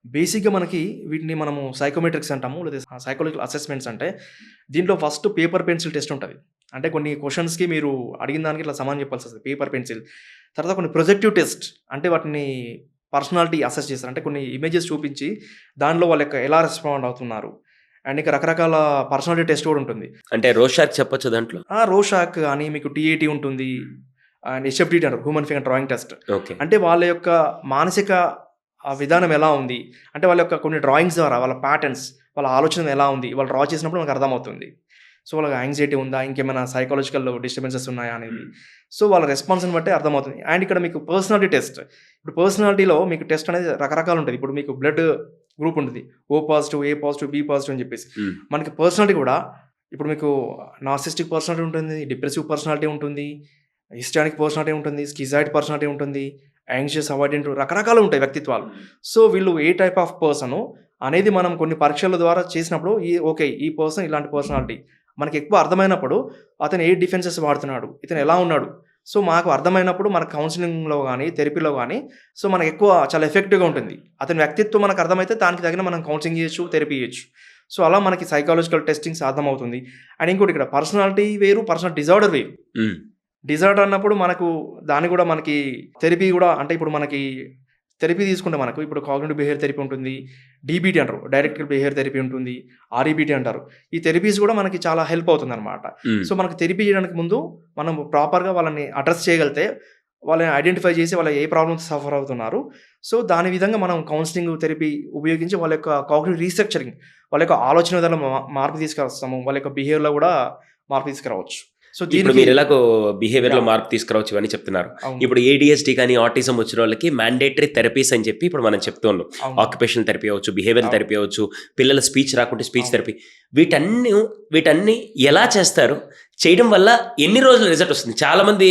బేసిక్‌గా మనకి వీటిని మనము సైకోమెట్రిక్స్ అంటాము. లేదా సైకాలజికల్ అసెస్మెంట్స్ అంటే దీంట్లో ఫస్ట్ పేపర్ పెన్సిల్ టెస్ట్ ఉంటది. అంటే కొన్ని క్వెషన్స్‌కి మీరు అడిగిన దానికి ఇట్లా సమాధానం చెప్పాల్సొస్తది. Paper pencil. తర్వాత కొన్ని ప్రొజెక్టివ్ టెస్ట్ అంటే వాటిని పర్సనాలిటీ అసెస్ చేస్తారు. అంటే కొన్ని ఇమేజెస్ చూపించి దానిలో వాళ్ళ యొక్క ఎలా రెస్పాండ్ అవుతున్నారు. అండ్ ఇంకా రకరకాల పర్సనాలిటీ టెస్ట్ కూడా ఉంటుంది. అంటే రోషాక్ చెప్పొచ్చు దాంట్లో? రోషాక్ అని మీకు టీఏటీ ఉంటుంది. అండ్ హెచ్ఎఫ్డిటి అంటారు. Human finger drawing test. Okay. అంటే వాళ్ళ యొక్క మానసిక విధానం ఎలా ఉంది. అంటే వాళ్ళ యొక్క కొన్ని డ్రాయింగ్స్ ద్వారా వాళ్ళ ప్యాటర్న్స్, వాళ్ళ ఆలోచన ఎలా ఉంది, వాళ్ళు డ్రా చేసినప్పుడు మనకు అర్థమవుతుంది. సో, వాళ్ళకి యాంగ్జైటీ ఉందా, ఇంకేమైనా సైకాలజికల్ డిస్టర్బెన్సెస్ ఉన్నాయా అనేది. సో, వాళ్ళ రెస్పాన్స్‌ని బట్టి అర్థమవుతుంది. అండ్ ఇక్కడ మీకు పర్సనాలిటీ టెస్ట్. ఇప్పుడు పర్సనాలిటీలో మీకు టెస్ట్ అనేది రకరకాలు ఉంటుంది. ఇప్పుడు మీకు బ్లడ్ గ్రూప్ ఉంటుంది. ఓ పాజిటివ్, ఏ పాజిటివ్, బి పాజిటివ్ అని చెప్పేసి. మనకి పర్సనాలిటీ కూడా ఇప్పుడు మీకు నార్సిస్టిక్ పర్సనాలిటీ ఉంటుంది, డిప్రెసివ్ పర్సనాలిటీ ఉంటుంది, హిస్టానిక్ పర్సనాలిటీ ఉంటుంది, స్కిజాయిడ్ పర్సనాలిటీ ఉంటుంది, యాంగ్షియస్, అవాయిడెంట్, రకరకాలు ఉంటాయి వ్యక్తిత్వాలు. సో, వీళ్ళు ఏ టైప్ ఆఫ్ పర్సను అనేది మనం కొన్ని పరీక్షల ద్వారా చేసినప్పుడు ఈ పర్సన్ ఇలాంటి పర్సనాలిటీ మనకి ఎక్కువ అర్థమైనప్పుడు అతను ఏ డిఫెన్సెస్ వాడుతున్నాడు, ఇతను ఎలా ఉన్నాడు. సో, మాకు అర్థమైనప్పుడు మన కౌన్సిలింగ్‌లో గానీ, థెరపీలో గానీ సో, మనకు ఎక్కువ చాలా ఎఫెక్టివ్‌గా ఉంటుంది. అతని వ్యక్తిత్వం మనకు అర్థమైతే దానికి తగిన మనం కౌన్సిలింగ్ చేయొచ్చు, థెరపీ చేయొచ్చు. సో, అలా మనకి సైకాలజికల్ టెస్టింగ్స్ అర్థమవుతుంది. అండ్ ఇంకోటి ఇక్కడ పర్సనాలిటీ వేరు, పర్సనల్ డిజార్డర్ వేరు. డిజార్డర్ అన్నప్పుడు మనకు దాన్ని కూడా మనకి థెరపీ కూడా అంటే ఇప్పుడు మనకి థెరపీ తీసుకుంటే మనకు ఇప్పుడు కాగ్నిటివ్ బిహేవియర్ థెరపీ ఉంటుంది, డీబీటీ అంటారు, డైరెక్టెడ్ బిహేవియర్ థెరపీ ఉంటుంది, ఆర్ఈబీటీ అంటారు. ఈ థెరపీస్ కూడా మనకి చాలా హెల్ప్ అవుతుందన్నమాట. సో, మనకు థెరపీ చేయడానికి ముందు మనం ప్రాపర్‌గా వాళ్ళని అడ్రెస్ చేయగలిగితే వాళ్ళని ఐడెంటిఫై చేసి వాళ్ళు ఏ ప్రాబ్లమ్స్ సఫర్ అవుతున్నారు. సో, దాని విధంగా మనం కౌన్సిలింగ్, థెరపీ ఉపయోగించి వాళ్ళ యొక్క కాగ్నిటివ్ రీస్ట్రక్చరింగ్, వాళ్ళ యొక్క ఆలోచన విధానంలో మార్పు తీసుకొస్తాము. వాళ్ళ యొక్క బిహేవియర్‌లో కూడా మార్పు తీసుకురావచ్చు. సో, ఇప్పుడు మీరు ఎలాగో బిహేవియర్‌లో మార్పు తీసుకురావచ్చు ఇవన్నీ చెప్తున్నారు. ఇప్పుడు ఏడీఎస్‌డి కానీ ఆటిజం వచ్చిన వాళ్ళకి మ్యాండేటరీ థెరపీస్ అని చెప్పి ఇప్పుడు మనం చెప్తూ ఉన్నాం. ఆక్యుపేషనల్ థెరపీ అవ్వచ్చు, బిహేవియరల్ థెరపీ అవ్వచ్చు, పిల్లల స్పీచ్ రాకుంటే స్పీచ్ థెరపీ. వీటన్ని ఎలా చేస్తారు? చేయడం వల్ల ఎన్ని రోజులు రిజల్ట్ వస్తుంది? చాలామంది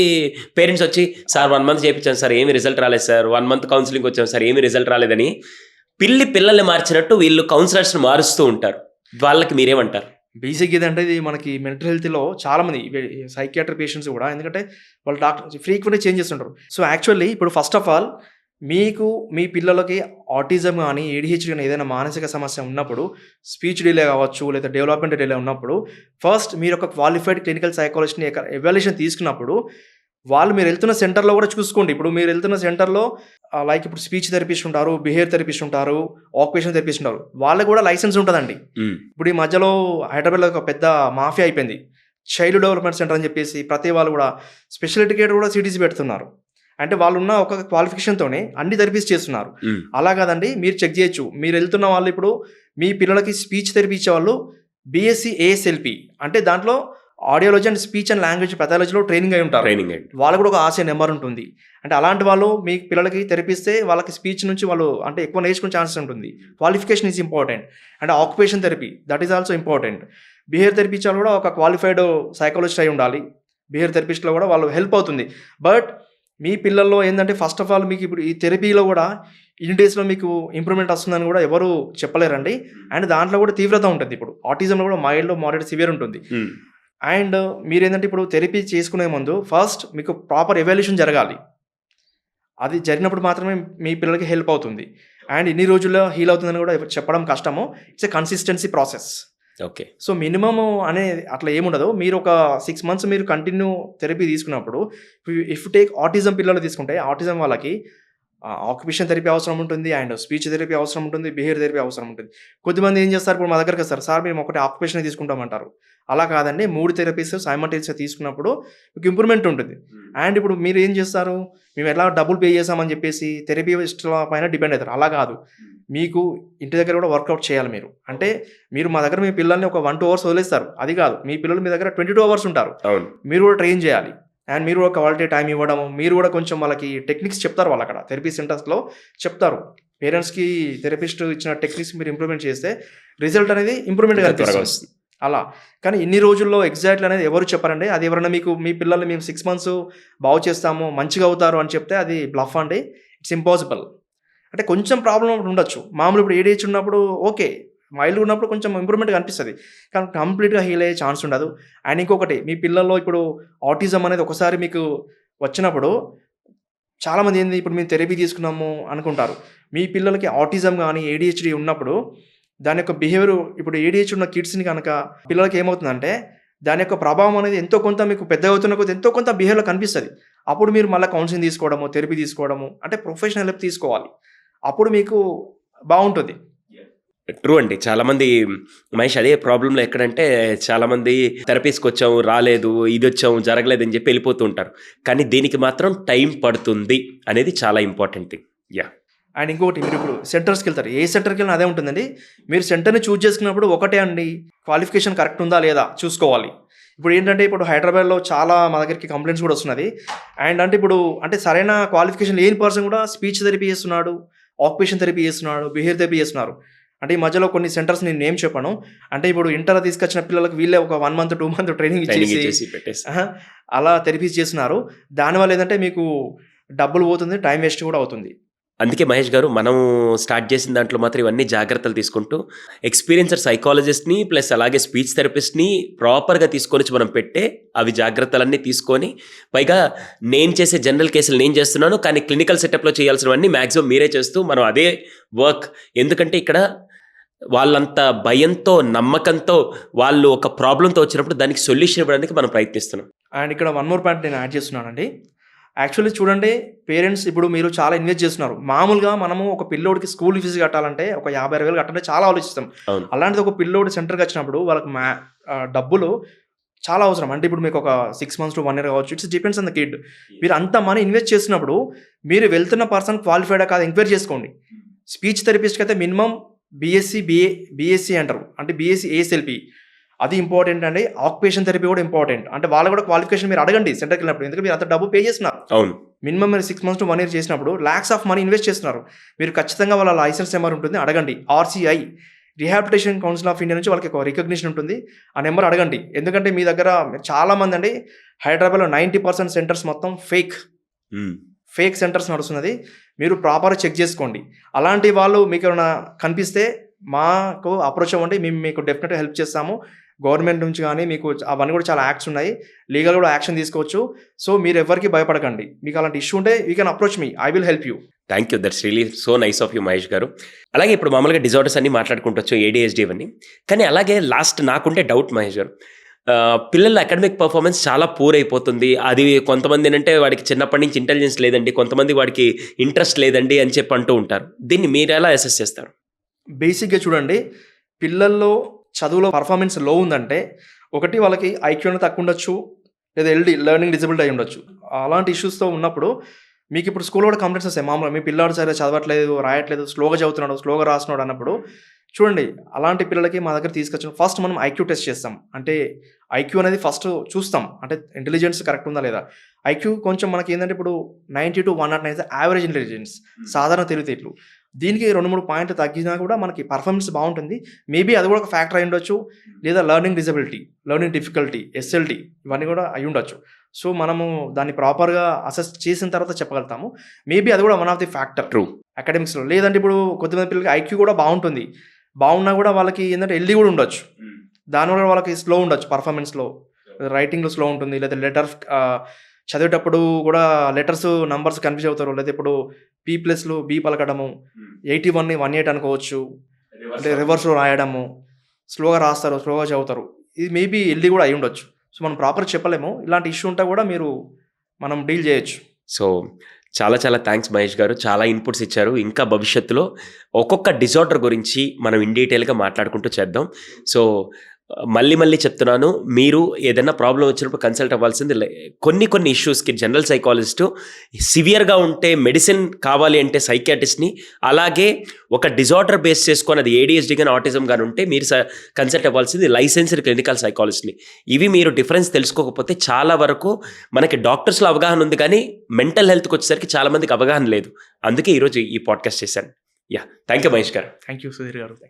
పేరెంట్స్ వచ్చి, సార్ 1 మంత్ చేయించాను సార్, ఏమి రిజల్ట్ రాలేదు సార్, 1 మంత్ కౌన్సిలింగ్ వచ్చాను సార్, ఏమి రిజల్ట్ రాలేదని పిల్లల్ని మార్చినట్టు వీళ్ళు కౌన్సిలర్స్ని మారుస్తూ ఉంటారు. వాళ్ళకి మీరేమంటారు? బేసిక్ ఏదంటే ఇది మనకి మెంటల్ హెల్త్‌లో చాలామంది సైకియాట్రీ పేషెంట్స్ కూడా ఎందుకంటే వాళ్ళు డాక్టర్ ఫ్రీక్వెంట్‌గా చేంజ్ చేస్తుంటారు. సో, యాక్చువల్లీ ఇప్పుడు ఫస్ట్ ఆఫ్ ఆల్ మీకు మీ పిల్లలకి ఆటిజం కానీ, ఏడీహెచ్డీ కానీ ఏదైనా మానసిక సమస్య ఉన్నప్పుడు స్పీచ్ డిలే కావచ్చు, లేదా డెవలప్మెంట్ డిలే ఉన్నప్పుడు ఫస్ట్ మీరు ఒక క్వాలిఫైడ్ క్లినికల్ సైకాలజిస్ట్‌ని ఎవాల్యుయేషన్ తీసుకున్నప్పుడు మీరు వెళ్తున్న సెంటర్‌లో కూడా చూసుకోండి. ఇప్పుడు మీరు వెళ్తున్న సెంటర్‌లో లైక్ ఇప్పుడు స్పీచ్ థెరపిస్ట్ ఉంటారు, బిహేవియర్ థెరపిస్ట్ ఉంటారు, ఆక్యుపేషనల్ థెరపిస్ట్ ఉంటారు. వాళ్ళకి కూడా లైసెన్స్ ఉంటుందండి. ఇప్పుడు ఈ మధ్యలో హైదరాబాద్‌లో ఒక పెద్ద మాఫియా అయిపోయింది. చైల్డ్ డెవలప్మెంట్ సెంటర్ అని చెప్పేసి ప్రతి వాళ్ళు కూడా స్పెషల్ ఎడ్యుకేటర్ కూడా సిటీసీ పెడుతున్నారు. అంటే వాళ్ళున్న ఒక క్వాలిఫికేషన్‌తోనే అన్ని థెరపీస్ చేస్తున్నారు. అలా కాదండి, మీరు చెక్ చేయొచ్చు. మీరు వెళ్తున్న వాళ్ళు ఇప్పుడు మీ పిల్లలకి స్పీచ్ థెరపీ ఇచ్చేవాళ్ళు బీఎస్సీ ఏఎస్ఎల్పి అంటే దాంట్లో audiology and speech and language పెథాలజీలో ట్రైనింగ్ అయి ఉంటారు. వాళ్ళకు కూడా ఒక ఆశయ నెంబర్ ఉంటుంది. అంటే అలాంటి వాళ్ళు మీ పిల్లలకి థెరపీ ఇస్తే వాళ్ళకి స్పీచ్ నుంచి వాళ్ళు అంటే ఎక్కువ నేర్చుకునే ఛాన్సెస్ ఉంటుంది. Qualification is important. And occupation therapy that is also important. Behaviour therapy ఇచ్చే కూడా ఒక క్వాలిఫైడ్ సైకాలజిస్ట్ అయి ఉండాలి. బిహేవియర్ థెరపిస్ట్లో కూడా వాళ్ళు హెల్ప్ అవుతుంది. బట్ మీ పిల్లల్లో ఏంటంటే ఫస్ట్ ఆఫ్ ఆల్ మీకు ఇప్పుడు ఈ థెరపీలో కూడా ఇన్ని డేస్లో మీకు ఇంప్రూవ్మెంట్ వస్తుందని కూడా ఎవరు చెప్పలేరండి. అండ్ దాంట్లో కూడా తీవ్రత ఉంటుంది. ఇప్పుడు ఆటిజంలో కూడా మైల్డ్, మోడరేట్, సివియర్ ఉంటుంది. అండ్ మీరేంటంటే ఇప్పుడు థెరపీ చేసుకునే ముందు ఫస్ట్ మీకు ప్రాపర్ ఎవాల్యుయేషన్ జరగాలి. అది జరిగినప్పుడు మాత్రమే మీ పిల్లలకి హెల్ప్ అవుతుంది. అండ్ ఇన్ని రోజుల్లో హీల్ అవుతుందని కూడా చెప్పడం కష్టము. It's a consistency process. Okay. So, minimum అనే అట్లా ఏముండదు. మీరు ఒక 6 months మీరు కంటిన్యూ థెరపీ తీసుకున్నప్పుడు ఇఫ్ టేక్ ఆటిజం పిల్లలు తీసుకుంటే ఆటిజం వాళ్ళకి ఆక్యుపేషన్ థెరపీ అవసరం ఉంటుంది, అండ్ స్పీచ్ థెరపీ అవసరం ఉంటుంది, బిహేవియర్ థెరపీ అవసరం ఉంటుంది. కొద్దిమంది ఏం చేస్తారు, ఇప్పుడు మా దగ్గరికి వస్తారు, సార్ మేము ఒకటి ఆక్యుపేషన్ తీసుకుంటామంటారు. అలా కాదండి, 3 థెరపీస్ సైమల్టేనియస్‌గా తీసుకున్నప్పుడు మీకు ఇంప్రూవ్మెంట్ ఉంటుంది. అండ్ ఇప్పుడు మీరు ఏం చేస్తారు, మేము ఎలా డబ్బులు పే చేసామని చెప్పేసి థెరపిస్ట్ల పైన డిపెండ్ అవుతారు. అలా కాదు, మీకు ఇంటి దగ్గర కూడా వర్కౌట్ చేయాలి మీరు. అంటే మీరు మా దగ్గర మీ పిల్లల్ని ఒక 1-2 hours వదిలేస్తారు, అది కాదు, మీ పిల్లలు మీ దగ్గర 22 hours ఉంటారు. మీరు కూడా ట్రైన్ చేయాలి. అండ్ మీరు కూడా క్వాలిటీ టైం ఇవ్వడము, మీరు కూడా కొంచెం వాళ్ళకి టెక్నిక్స్ చెప్తారు, వాళ్ళు అక్కడ థెరపీ సెంటర్స్లో చెప్తారు. పేరెంట్స్కి థెరపిస్ట్ ఇచ్చిన టెక్నిక్స్ మీరు ఇంప్లిమెంట్ చేస్తే రిజల్ట్ అనేది ఇంప్రూవ్మెంట్ త్వరగా కనిపిస్తుంది వస్తుంది. అలా. కానీ ఇన్ని రోజుల్లో ఎగ్జాక్ట్లీ అనేది ఎవరు చెప్పారండి. అది ఎవరైనా మీకు మీ పిల్లల్ని మేము 6 months బాగు చేస్తాము, మంచిగా అవుతారు అని చెప్తే అది బ్లఫ్ అండి. It's impossible. అంటే కొంచెం ప్రాబ్లం ఉండొచ్చు. మామూలు ఇప్పుడు ఏడిహెచ్ ఉన్నప్పుడు ఓకే, మైల్డ్ ఉన్నప్పుడు కొంచెం ఇంప్రూవ్మెంట్ కనిపిస్తుంది, కానీ కంప్లీట్గా హీల్ అయ్యే ఛాన్స్ ఉండదు. అండ్ ఇంకొకటి, మీ పిల్లల్లో ఇప్పుడు ఆటిజం అనేది ఒకసారి మీకు వచ్చినప్పుడు చాలామంది ఏంది, ఇప్పుడు మేము థెరపీ తీసుకున్నాము అనుకుంటారు. మీ పిల్లలకి ఆటిజం కానీ ఏడిహెచ్డి ఉన్నప్పుడు దాని యొక్క బిహేవియర్, ఇప్పుడు ఏడిహెచ్ ఉన్న కిడ్స్ని కనుక పిల్లలకి ఏమవుతుందంటే దాని యొక్క ప్రభావం అనేది ఎంతో కొంత మీకు పెద్ద అవుతున్న కొద్ది ఎంతో కొంత బిహేవియర్లో కనిపిస్తుంది. అప్పుడు మీరు మళ్ళీ కౌన్సిలింగ్ తీసుకోవడము, థెరపీ తీసుకోవడము, అంటే ప్రొఫెషనల్ హెల్ప్ తీసుకోవాలి. అప్పుడు మీకు బాగుంటుంది. ట్రూ అండి. చాలామంది మహేష్ అదే ప్రాబ్లంలో ఎక్కడంటే చాలామంది థెరపీస్కి వచ్చాము, రాలేదు, ఇది వచ్చాము, జరగలేదు అని చెప్పి వెళ్ళిపోతూ ఉంటారు. కానీ దీనికి మాత్రం టైం పడుతుంది అనేది చాలా ఇంపార్టెంట్ థింగ్. యా. అండ్ ఇంకొకటి, మీరు ఇప్పుడు సెంటర్స్కి వెళ్తారు, ఏ సెంటర్కి వెళ్ళినా అదే ఉంటుందండి. మీరు సెంటర్ని చూజ్ చేసుకున్నప్పుడు ఒకటే అండి, క్వాలిఫికేషన్ కరెక్ట్ ఉందా లేదా చూసుకోవాలి. ఇప్పుడు ఏంటంటే ఇప్పుడు హైదరాబాద్లో చాలా మా దగ్గరికి కంప్లైంట్స్ కూడా వస్తున్నది. అండ్ అంటే ఇప్పుడు అంటే సరైన క్వాలిఫికేషన్ లేని పర్సన్ కూడా స్పీచ్ థెరపీ చేస్తున్నాడు, ఆక్యుపేషన్ థెరపీ చేస్తున్నాడు, బిహేవియర్ థెరపీ చేస్తున్నారు. అంటే ఈ మధ్యలో కొన్ని సెంటర్స్ నేను నేమ్ చెప్పాను. అంటే ఇప్పుడు ఇంటర్ తీసుకొచ్చిన పిల్లలకు వీళ్ళే ఒక 1 month 2 month ట్రైనింగ్ ఇచ్చేసి పెట్టేసి అలా థెరపీస్ చేస్తున్నారు. దానివల్ల ఏంటంటే మీకు డబ్బులు పోతుంది, టైం వేస్ట్ కూడా అవుతుంది. అందుకే మహేష్ గారు మనం స్టార్ట్ చేసిన దాంట్లో మాత్రం ఇవన్నీ జాగ్రత్తలు తీసుకుంటూ ఎక్స్పీరియన్సర్ సైకాలజిస్ట్ని ప్లస్ అలాగే స్పీచ్ థెరపిస్ట్ని ప్రాపర్గా తీసుకొని మనం పెట్టే అవి జాగ్రత్తలన్నీ తీసుకొని, పైగా నేను చేసే జనరల్ కేసులు నేను చేస్తున్నాను, కానీ క్లినికల్ సెటప్లో చేయాల్సినవన్నీ మ్యాక్సిమం మీరే చేస్తూ మనం అదే వర్క్. ఎందుకంటే ఇక్కడ వాళ్ళంత భయంతో నమ్మకంతో వాళ్ళు ఒక ప్రాబ్లంతో వచ్చినప్పుడు దానికి సొల్యూషన్ ఇవ్వడానికి మనం ప్రయత్నిస్తున్నాం. అండ్ ఇక్కడ 1 more పాయింట్ నేను యాడ్ చేస్తున్నానండి. యాక్చువల్లీ చూడండి, పేరెంట్స్ ఇప్పుడు మీరు చాలా ఇన్వెస్ట్ చేస్తున్నారు. మామూలుగా మనము ఒక పిల్లోడికి స్కూల్ ఫీజు కట్టాలంటే ఒక 50,000 కట్టాలంటే చాలా ఆలోచిస్తాం. అవును. అలాంటిది ఒక పిల్లోడు సెంటర్కి వచ్చినప్పుడు వాళ్ళకి డబ్బులు చాలా అవసరం. అంటే ఇప్పుడు మీకు ఒక 6 months to 1 year కావచ్చు, it's depends on the kid. మీరు అంత మనీ ఇన్వెస్ట్ చేసినప్పుడు మీరు వెళ్తున్న పర్సన్ క్వాలిఫైడా కాదు ఎంక్వైరీ చేసుకోండి. స్పీచ్ థెరపిస్ట్కి అయితే మినిమం బీఎస్సీ అంటారు, అంటే బీఎస్సీ ఏఎస్ఎల్పి, అది ఇంపార్టెంట్ అండి. ఆక్యుపేషన్ థెరపీ కూడా ఇంపార్టెంట్. అంటే వాళ్ళు కూడా క్వాలిఫికేషన్ మీరు అడగండి సెంటర్కి వెళ్ళినప్పుడు, ఎందుకంటే మీరు అంత డబ్బు పే చేస్తున్నారు. అవును. మినిమం మీరు 6 months to 1 year చేసినప్పుడు ల్యాక్స్ ఆఫ్ మనీ ఇన్వెస్ట్ చేస్తున్నారు. మీరు ఖచ్చితంగా వాళ్ళ లైసెన్స్ నెంబర్ ఉంటుంది, అడగండి. RCI, rehabilitation council of India నుంచి వాళ్ళకి ఒక రికగ్నిషన్ ఉంటుంది, ఆ నెంబర్ అడగండి. ఎందుకంటే మీ దగ్గర చాలామంది అండి హైదరాబాద్లో 90% సెంటర్స్ మొత్తం ఫేక్ సెంటర్స్ నడుస్తున్నది. మీరు ప్రాపర్గా చెక్ చేసుకోండి. అలాంటి వాళ్ళు మీకు ఏమైనా కనిపిస్తే మాకు అప్రోచ్ అవ్వండి, మేము మీకు డెఫినెట్గా హెల్ప్ చేస్తాము. గవర్నమెంట్ నుంచి కానీ మీకు అవన్నీ కూడా చాలా యాక్ట్స్ ఉన్నాయి, లీగల్ కూడా యాక్షన్ తీసుకోవచ్చు. సో మీరు ఎవరికి భయపడకండి. మీకు అలాంటి ఇష్యూ ఉంటే you can approach me, I will help you. Thank you, that's really so nice of you Mahesh గారు. అలాగే ఇప్పుడు మామూలుగా డిజార్డర్స్ అన్ని మాట్లాడుకుంటూ ఏడిహెచ్డి అవన్నీ, కానీ అలాగే లాస్ట్ నాకుంటే డౌట్ మహేష్ గారు, పిల్లల అకాడమిక్ పర్ఫార్మెన్స్ చాలా పూర్ అయిపోతుంది. అది కొంతమంది ఏంటంటే వాడికి చిన్నప్పటి నుంచి ఇంటెలిజెన్స్ లేదండి, కొంతమంది వాడికి ఇంట్రెస్ట్ లేదండి అని చెప్పి అంటూ ఉంటారు. దీన్ని మీరు ఎలా అసెస్ చేస్తారు? బేసిక్గా చూడండి, పిల్లల్లో చదువులో పర్ఫార్మెన్స్ లో ఉందంటే ఒకటి వాళ్ళకి ఐక్యూ అనేది తక్కువ ఉండొచ్చు, లేదా లెర్నింగ్ డిజబిలిటీ అయి ఉండొచ్చు. అలాంటి ఇష్యూస్తో ఉన్నప్పుడు మీకు ఇప్పుడు స్కూల్లో కూడా కంప్లైంట్స్ వస్తాయి. మామూలుగా మీ పిల్లాడు సరే చదవట్లేదు, రాయట్లేదు, స్లోగా చదువుతున్నాడు, స్లోగా రాస్తున్నాడు అన్నప్పుడు చూడండి, అలాంటి పిల్లలకి మా దగ్గర తీసుకొచ్చిన ఫస్ట్ మనం ఐక్యూ టెస్ట్ చేస్తాం. అంటే ఐక్యూ అనేది ఫస్ట్ చూస్తాం, అంటే ఇంటెలిజెన్స్ కరెక్ట్ ఉందా లేదా. ఐక్యూ కొంచెం మనకి ఏంటంటే ఇప్పుడు 90 to 109 యావరేజ్ ఇంటెలిజెన్స్, సాధారణ తెలివితేటలు. దీనికి 2-3 పాయింట్లు తగ్గినా కూడా మనకి పర్ఫార్మెన్స్ బాగుంటుంది. మేబీ అది కూడా ఒక ఫ్యాక్టర్ అయి ఉండొచ్చు, లేదా learning disability, learning difficulty, SLT, ఇవన్నీ కూడా అయి ఉండొచ్చు. సో మనము దాన్ని ప్రాపర్గా అసెస్ చేసిన తర్వాత చెప్పగలుగుతాము. మేబీ అది కూడా one of the factor through అకాడమిక్స్లో. లేదంటే ఇప్పుడు కొద్దిమంది పిల్లలకి ఐక్యూ కూడా బాగుంటుంది, బాగున్నా కూడా వాళ్ళకి ఏంటంటే ఎల్డీ కూడా ఉండొచ్చు, దానివల్ల వాళ్ళకి స్లో ఉండొచ్చు పర్ఫార్మెన్స్లో, రైటింగ్లో స్లో ఉంటుంది, లేదా లెటర్ చదివేటప్పుడు కూడా లెటర్స్ నంబర్స్ కన్ఫ్యూజ్ అవుతారు, లేదా ఇప్పుడు P+లు B పలకడము, 81ని 18 అనుకోవచ్చు, అంటే రివర్స్లో రాయడము, స్లోగా రాస్తారు, స్లోగా చదువుతారు. ఇది మేబీ ఎల్డీ కూడా అయి ఉండొచ్చు. సో మనం ప్రాపర్ చెప్పలేము. ఇలాంటి ఇష్యూ ఉంటే కూడా మనం డీల్ చేయొచ్చు. సో చాలా చాలా థ్యాంక్స్ మహేష్ గారు, చాలా ఇన్పుట్స్ ఇచ్చారు. ఇంకా భవిష్యత్తులో ఒక్కొక్క డిజార్డర్ గురించి మనం ఇన్ డీటెయిల్గా మాట్లాడుకుంటూ చేద్దాం. సో మళ్ళీ చెప్తున్నాను, మీరు ఏదైనా ప్రాబ్లం వచ్చినప్పుడు కన్సల్ట్ అవ్వాల్సింది కొన్ని ఇష్యూస్కి జనరల్ సైకాలజిస్టు, సివియర్గా ఉంటే మెడిసిన్ కావాలి అంటే సైకియాట్రిస్ట్ని, అలాగే ఒక డిజార్డర్ బేస్ చేసుకొని అది ఏడిహెచ్డి కానీ ఆటిజం కానీ ఉంటే మీరు కన్సల్ట్ అవ్వాల్సింది లైసెన్స్డ్ క్లినికల్ సైకాలజిస్ట్ని. ఇవి మీరు డిఫరెన్స్ తెలుసుకోకపోతే చాలా వరకు మనకి డాక్టర్స్లో అవగాహన ఉంది కానీ మెంటల్ హెల్త్కి వచ్చేసరికి చాలామందికి అవగాహన లేదు. అందుకే ఈరోజు ఈ పాడ్కాస్ట్ చేశాను. థ్యాంక్ యూ మహేష్ గారు. థ్యాంక్ యూ సుధీర్ గారు.